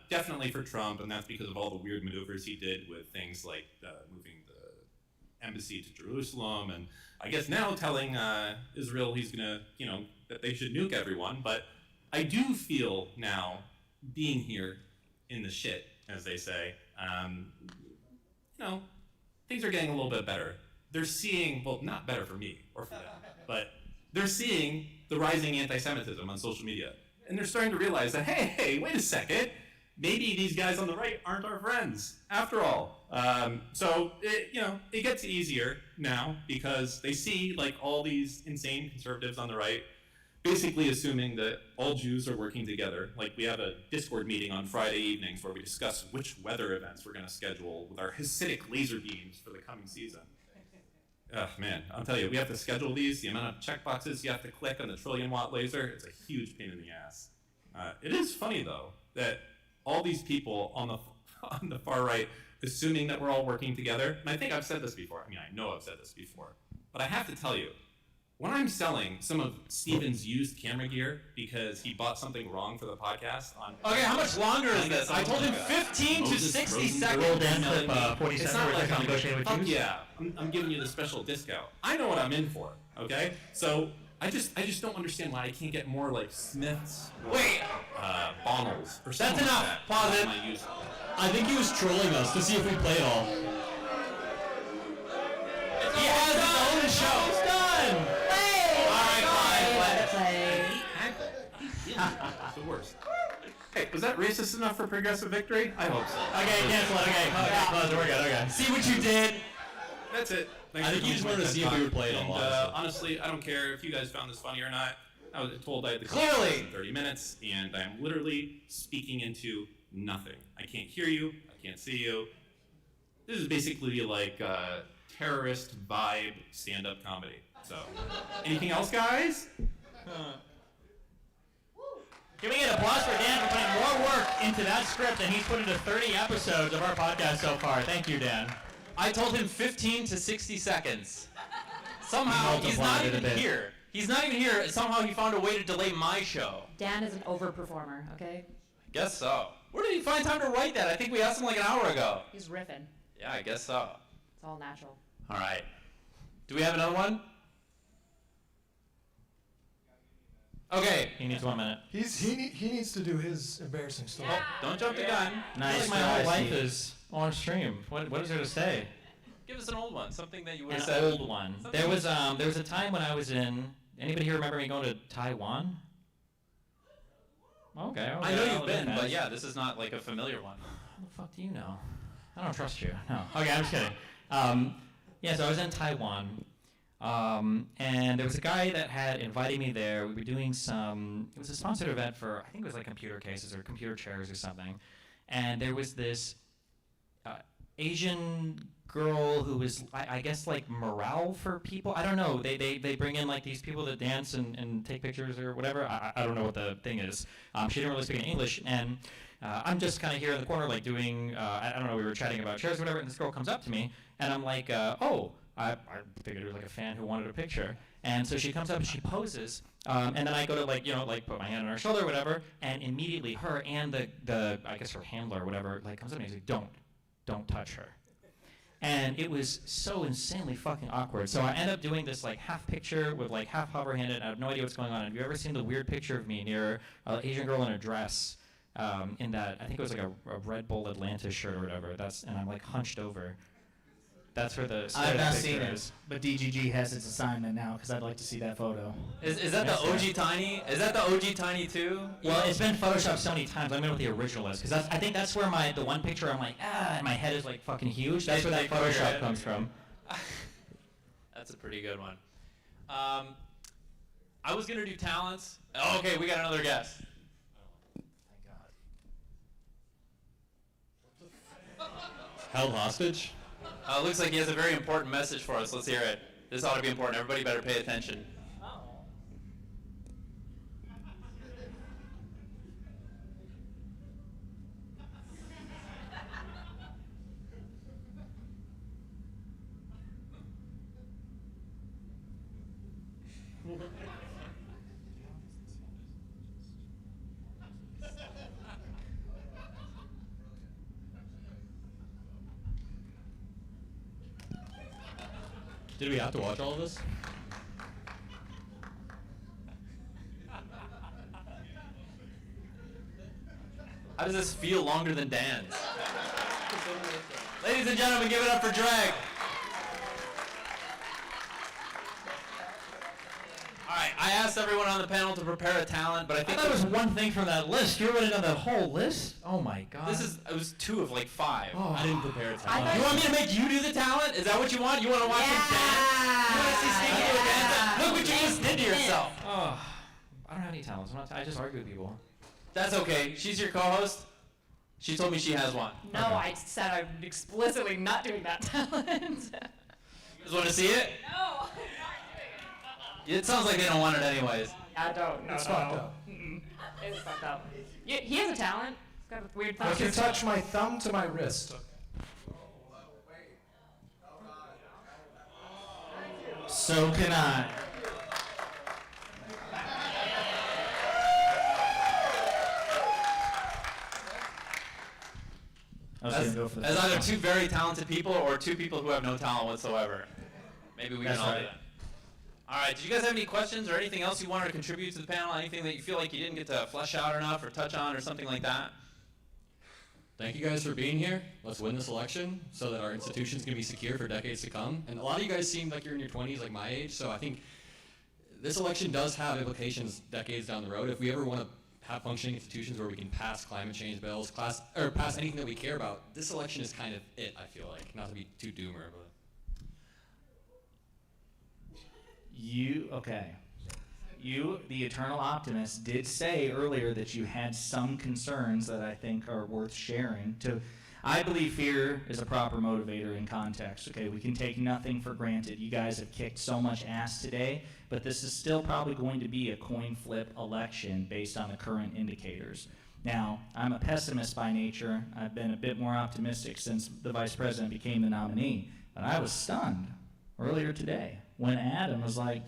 definitely for Trump, and that's because of all the weird maneuvers he did with things like moving the embassy to Jerusalem, and I guess now telling Israel he's gonna, that they should nuke everyone. But I do feel now, being here in the shit, as they say, things are getting a little bit better. They're seeing, well, not better for me or for them, but they're seeing the rising anti-Semitism on social media. And they're starting to realize that, hey, wait a second, maybe these guys on the right aren't our friends after all. So it gets easier now because they see like all these insane conservatives on the right basically assuming that all Jews are working together. Like we have a Discord meeting on Friday evenings where we discuss which weather events we're going to schedule with our Hasidic laser beams for the coming season. Oh man, I'll tell you, we have to schedule these. The amount of checkboxes you have to click on the trillion-watt laser, it's a huge pain in the ass. It is funny though that all these people on the far right assuming that we're all working together. And I think I've said this before. I mean, I know I've said this before, but I have to tell you, when I'm selling some of Steven's used camera gear because he bought something wrong for the podcast on... Okay, how much longer is this? I told him 15 to 60 seconds. Roll down clip 47 It's not where like they're I'm negotiating with fuck Jews. yeah, I'm giving you the special discount. I know what I'm in for, okay? So I just don't understand why I can't get more like Smiths or Bonnells or something. That's enough. Like that. Pause it. I think he was trolling us to see if we play it all. He has his own show. It's done. It's the worst. Hey, was that racist enough for progressive victory? I hope so. Okay, cancel it. Okay, close it. We're good. Okay. See what you did. That's it. Thanks I think for you just coming wanted to my see TED if we Talk. would play it all, And, honestly. honestly, I don't care if you guys found this funny or not. I was told I had to Clearly. in 30 minutes, and I'm literally speaking into nothing. I can't hear you. I can't see you. This is basically like terrorist vibe stand-up comedy. So, anything else, guys? Can we get applause for Dan for putting more work into that script than he's put into 30 episodes of our podcast so far? Thank you, Dan. I told him 15 to 60 seconds. Somehow he's not Multiplied it a even bit. here. He's not even here. Somehow he found a way to delay my show. Dan is an overperformer, okay? I guess so. Where did he find time to write that? I think we asked him like an hour ago. He's riffing. Yeah, I guess so. It's all natural. All right. Do we have another one? Okay. He needs 1 minute. He needs to do his embarrassing stuff. Don't jump the gun. Nice. My whole life is on stream. What is there to say? Give us an old one. Something that you would An have said. old one. There was a time when I was in. Anybody here remember me going to Taiwan? Okay. I know you've been, but yeah, this is not like a familiar one. How the fuck do you know? I don't trust you. No. Okay, I'm just kidding. Yeah, so I was in Taiwan, and there was a guy that had invited me there. We were doing it was a sponsored event for, I think it was like computer cases or computer chairs or something. And there was this Asian girl who was, I guess, like morale for people. I don't know. They bring in like these people that dance and take pictures or whatever. I don't know what the thing is. She didn't really speak in English, and I'm just kind of here in the corner like doing, I don't know, we were chatting about chairs or whatever, and this girl comes up to me, and I'm like, oh, I figured it was like a fan who wanted a picture. And so she comes up and she poses, and then I go to like put my hand on her shoulder or whatever, and immediately her and the I guess her handler or whatever like comes up and he's like, don't touch her. And it was so insanely fucking awkward. So I end up doing this like half picture with like half hover handed. I have no idea what's going on. Have you ever seen the weird picture of me near an Asian girl in a dress in that, I think it was like a Red Bull Atlantis shirt or whatever. And I'm like hunched over. That's where the I've not picture seen is. it, but DGG has its assignment now because I'd like to see that photo. Is that the OG Tiny? Is that the OG Tiny too? Well, it's been photoshopped so many times. I don't know what the original is, because I think that's where the one picture I'm like, and my head is like fucking huge. That's where that Photoshop comes from. That's a pretty good one. I was gonna do talents. Oh, okay, we got another guest. Thank God. Held hostage? Looks like he has a very important message for us. Let's hear it. This ought to be important. Everybody better pay attention. Oh. Did we have to watch all of this? How does this feel longer than Dan's? Ladies and gentlemen, give it up for Drag. All right, I asked everyone on the panel to prepare a talent, but I think thought it was one thing from that list. You're running down that whole list? Oh my god. it was 2 of like 5. Oh. I didn't prepare a talent. You want me to make you do the talent? Is that what you want? You want to watch him dance? You want to see Sneaky do a dance? Look what you just did to yourself. Oh, I don't have any talents. I just argue with people. That's okay. She's your co-host. She told me she has one. No, I said I'm explicitly not doing that talent. You guys want to see it? No, I'm not doing it. It sounds like they don't want it anyways. I don't. No, It's fucked up. It's fucked up. He has a talent. He's got a weird thumb. I can touch my thumb to my wrist. So can I. I was gonna go for the That's first either one. 2 very talented people or 2 people who have no talent whatsoever. Maybe we That's can all right. do that. All right. Did you guys have any questions or anything else you wanted to contribute to the panel? Anything that you feel like you didn't get to flesh out enough or touch on or something like that? Thank you guys for being here. Let's win this election so that our institutions can be secure for decades to come. And a lot of you guys seem like you're in your 20s, like my age, so I think this election does have implications decades down the road. If we ever want to have functioning institutions where we can pass climate change bills, pass anything that we care about, this election is kind of it, I feel like. Not to be too doomer, but... You, the eternal optimist, did say earlier that you had some concerns that I think are worth sharing. I believe fear is a proper motivator in context. Okay, we can take nothing for granted. You guys have kicked so much ass today, but this is still probably going to be a coin flip election based on the current indicators. Now, I'm a pessimist by nature. I've been a bit more optimistic since the vice president became the nominee, but I was stunned earlier today when Adam was like,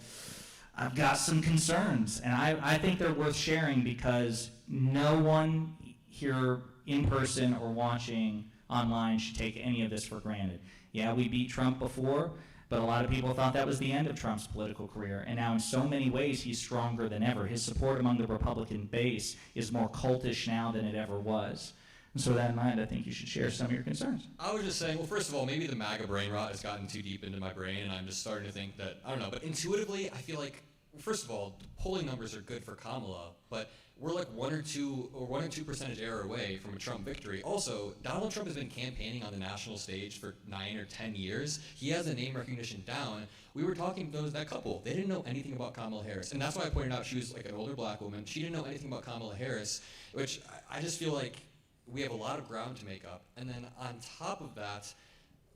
I've got some concerns, and I think they're worth sharing because no one here in person or watching online should take any of this for granted. Yeah, we beat Trump before, but a lot of people thought that was the end of Trump's political career, and now in so many ways he's stronger than ever. His support among the Republican base is more cultish now than it ever was. And so with that in mind, I think you should share some of your concerns. I was just saying, well, first of all, maybe the MAGA brain rot has gotten too deep into my brain, and I'm just starting to think that, I don't know, but intuitively, I feel like, first of all, the polling numbers are good for Kamala, but we're like 1 or 2 percentage error away from a Trump victory. Also, Donald Trump has been campaigning on the national stage for 9 or 10 years. He has a name recognition down. We were talking to that couple. They didn't know anything about Kamala Harris, and that's why I pointed out she was like an older black woman. She didn't know anything about Kamala Harris, which I just feel like we have a lot of ground to make up. And then on top of that,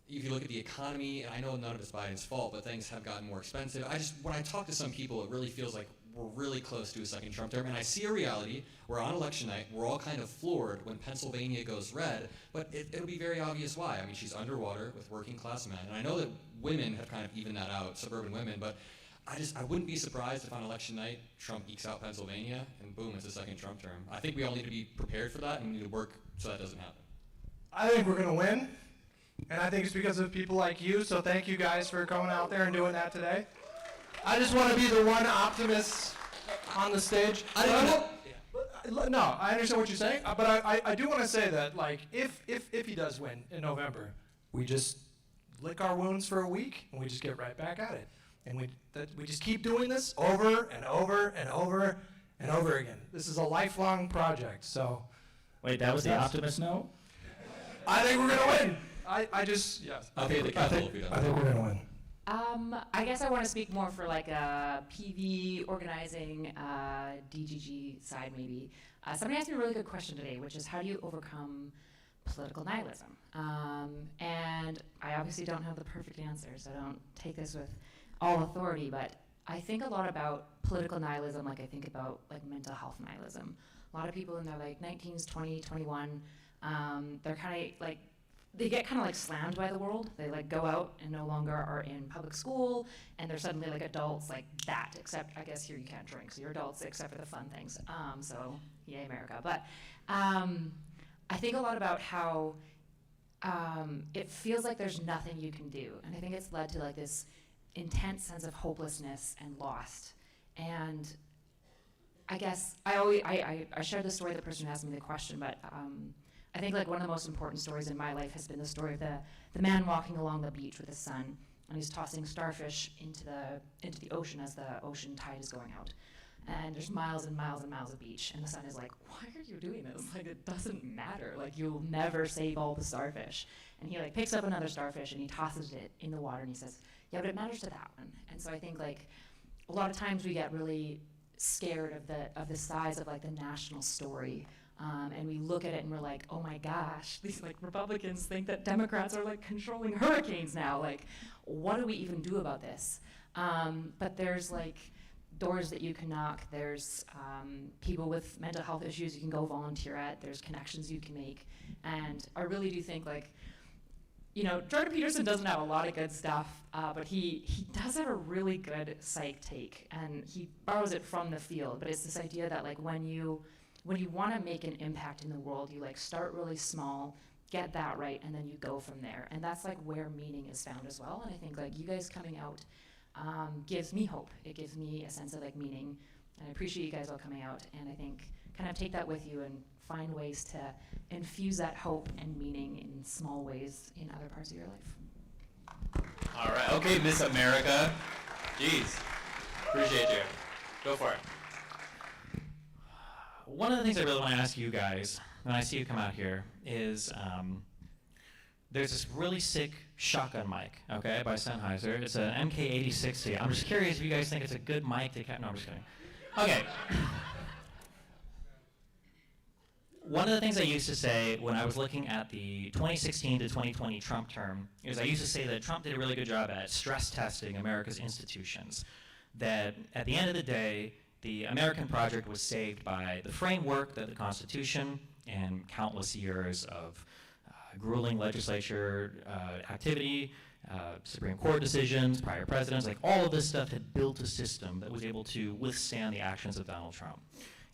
if you look at the economy, and I know none of it's Biden's fault, but things have gotten more expensive. When I talk to some people, it really feels like we're really close to a second Trump term. And I see a reality where on election night, we're all kind of floored when Pennsylvania goes red, but it'll be very obvious why. I mean, she's underwater with working class men. And I know that women have kind of evened that out, suburban women, but I wouldn't be surprised if on election night, Trump ekes out Pennsylvania, and boom, it's a second Trump term. I think we all need to be prepared for that, and we need to work so that doesn't happen. I think we're going to win, and I think it's because of people like you, so thank you guys for coming out there and doing that today. I just want to be the one optimist on the stage. No, I understand what you're saying, but I do want to say that, like, if he does win in November, we just lick our wounds for a week, and we just get right back at it. And we just keep doing this over and over and over and over again. This is a lifelong project, so. Wait, that was the optimist note? I think we're going to win. Yes. I'll pay the capital if we don't. I think we're going to win. I guess I want to speak more for like a PV organizing, DGG side maybe. Somebody asked me a really good question today, which is how do you overcome political nihilism? And I obviously don't have the perfect answer, so don't take this with all authority, but I think a lot about political nihilism like I think about like mental health nihilism. A lot of people in their like 19s, 20, 21, they're kind of like, they get kind of like slammed by the world. They like go out and no longer are in public school, and they're suddenly like adults like that, except I guess here you can't drink, so you're adults except for the fun things. So yay America. But I think a lot about how it feels like there's nothing you can do. And I think it's led to like this intense sense of hopelessness and lost. And I guess I shared the story of the person who asked me the question, but I think like one of the most important stories in my life has been the story of the man walking along the beach with his son. and he's tossing starfish into the ocean as the ocean tide is going out. And there's miles and miles and miles of beach, and the son is like, why are you doing this? Like, it doesn't matter. Like, you'll never save all the starfish. And he like picks up another starfish and he tosses it in the water, and he says, yeah, but it matters to that one. And so I think like a lot of times we get really scared of the size of like the national story, and we look at it and we're like, oh my gosh, these like Republicans think that Democrats are like controlling hurricanes now. Like, what do we even do about this? But there's like doors that you can knock. There's people with mental health issues you can go volunteer at. There's connections you can make. And I really do think, like, you know, Jordan Peterson doesn't have a lot of good stuff, but he does have a really good psych take, and he borrows it from the field. But it's this idea that, like, when you want to make an impact in the world, you like start really small, get that right, and then you go from there. And that's like where meaning is found as well. And I think like you guys coming out gives me hope. It gives me a sense of like meaning, and I appreciate you guys all coming out. And I think kind of take that with you and find ways to infuse that hope and meaning in small ways in other parts of your life. All right. Okay, Miss America. Jeez. Appreciate you. Go for it. One of the things I really want to ask you guys when I see you come out here is there's this really sick shotgun mic, okay, by Sennheiser. It's an MK8060. I'm just curious if you guys think it's a good mic to no, I'm just kidding. Okay. One of the things I used to say when I was looking at the 2016 to 2020 Trump term is I used to say that Trump did a really good job at stress testing America's institutions. That at the end of the day, the American project was saved by the framework that the Constitution and countless years of grueling legislature activity, Supreme Court decisions, prior presidents, like all of this stuff had built a system that was able to withstand the actions of Donald Trump.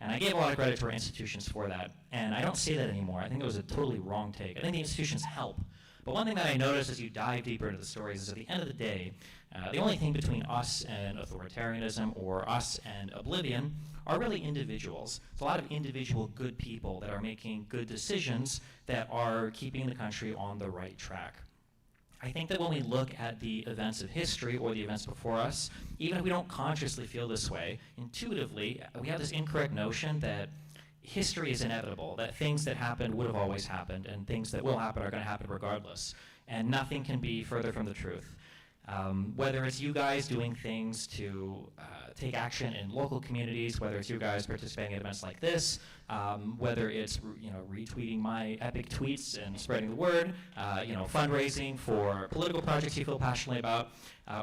And I gave a lot of credit to our institutions for that, and I don't say that anymore. I think it was a totally wrong take. I think the institutions help. But one thing that I noticed as you dive deeper into the stories is at the end of the day, the only thing between us and authoritarianism or us and oblivion are really individuals. It's a lot of individual good people that are making good decisions that are keeping the country on the right track. I think that when we look at the events of history or the events before us, even if we don't consciously feel this way, intuitively, we have this incorrect notion that history is inevitable, that things that happened would have always happened, and things that will happen are going to happen regardless. And nothing can be further from the truth. Whether it's you guys doing things to take action in local communities, whether it's you guys participating in events like this, whether it's retweeting my epic tweets and spreading the word, fundraising for political projects you feel passionately about,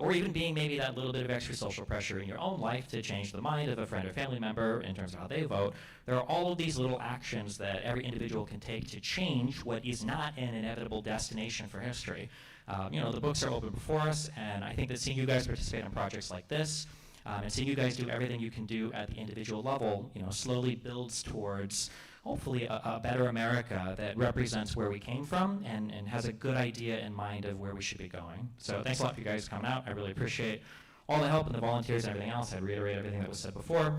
or even being maybe that little bit of extra social pressure in your own life to change the mind of a friend or family member in terms of how they vote. There are all of these little actions that every individual can take to change what is not an inevitable destination for history. The books are open before us, and I think that seeing you guys participate in projects like this, and seeing you guys do everything you can do at the individual level, slowly builds towards hopefully a better America that represents where we came from and has a good idea in mind of where we should be going. So thanks a lot for you guys coming out. I really appreciate all the help and the volunteers and everything else. I'd reiterate everything that was said before.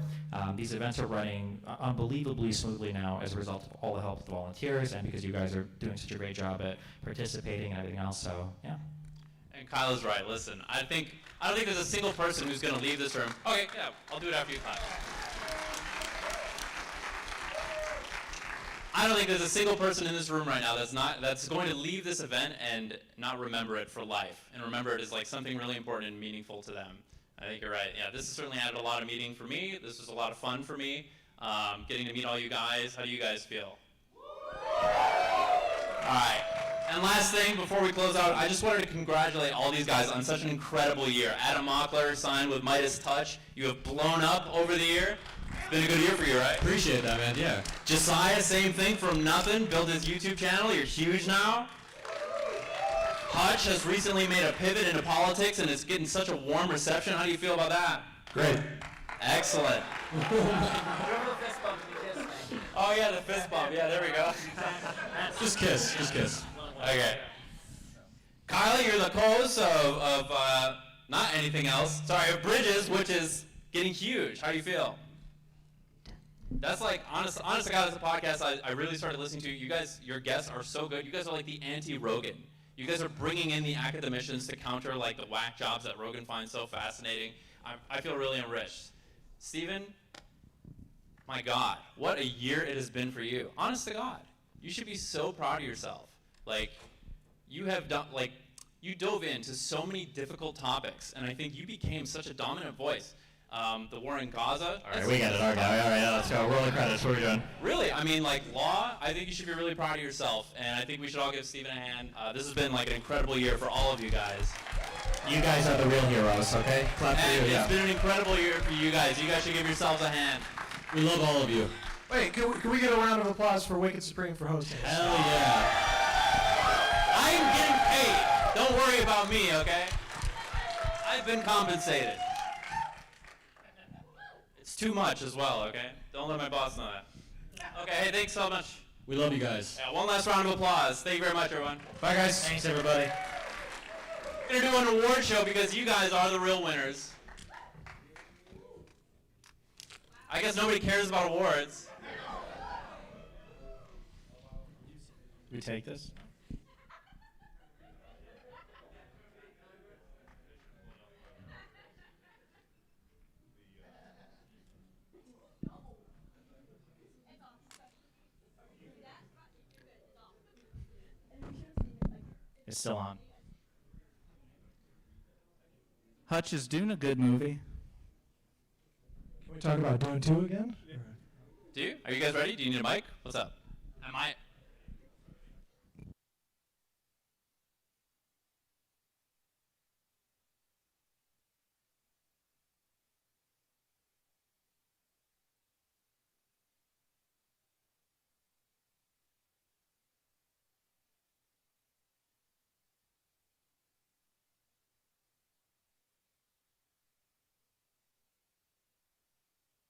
These events are running unbelievably smoothly now as a result of all the help of the volunteers and because you guys are doing such a great job at participating and everything else. So yeah. And Kyla's right. Listen, I don't think there's a single person who's going to leave this room. Okay, yeah, I'll do it after you clap. I don't think there's a single person in this room right now that's going to leave this event and not remember it for life, and remember it as like something really important and meaningful to them. I think you're right. Yeah, this has certainly added a lot of meaning for me. This was a lot of fun for me, getting to meet all you guys. How do you guys feel? All right. And last thing, before we close out, I just wanted to congratulate all these guys on such an incredible year. Adam Mockler signed with Midas Touch. You have blown up over the year. It's been a good year for you, right? Appreciate that, man. Yeah. Josiah, same thing, from nothing, built his YouTube channel. You're huge now. Hutch has recently made a pivot into politics and is getting such a warm reception. How do you feel about that? Great. Excellent. Oh yeah, the fist bump. Yeah, there we go. Just kiss. Okay. Kyla, you're the co-host of not anything else. Sorry, of Bridges, which is getting huge. How do you feel? That's like, honest to God, as a podcast I really started listening to. You guys, your guests are so good. You guys are like the anti-Rogan. You guys are bringing in the academicians to counter like the whack jobs that Rogan finds so fascinating. I feel really enriched. Steven, my God, what a year it has been for you. Honest to God, you should be so proud of yourself. Like, you have done, like, you dove into so many difficult topics, and I think you became such a dominant voice. The war in Gaza. All right, we got it. All right, let's go. Rolling credits. What are we doing? Really, I mean, like, law, I think you should be really proud of yourself, and I think we should all give Steven a hand. This has been, like, an incredible year for all of you guys. You guys are the real heroes, okay? Clap for you. It's been an incredible year for you guys. You guys should give yourselves a hand. We love all of you. Wait, can we get a round of applause for Wicked Supreme for hosting us? Hell yeah. I'm getting paid. Don't worry about me, okay? I've been compensated. It's too much as well, okay? Don't let my boss know that. Okay, hey, thanks so much. We love you guys. Yeah, one last round of applause. Thank you very much, everyone. Bye, guys. Thanks, everybody. We're going to do an award show because you guys are the real winners. I guess nobody cares about awards. We take this? It's still on. Hutch, is Dune a good movie? Can we talk about Dune 2 again? Do you? Are you guys ready? Do you need a mic? What's up? Am I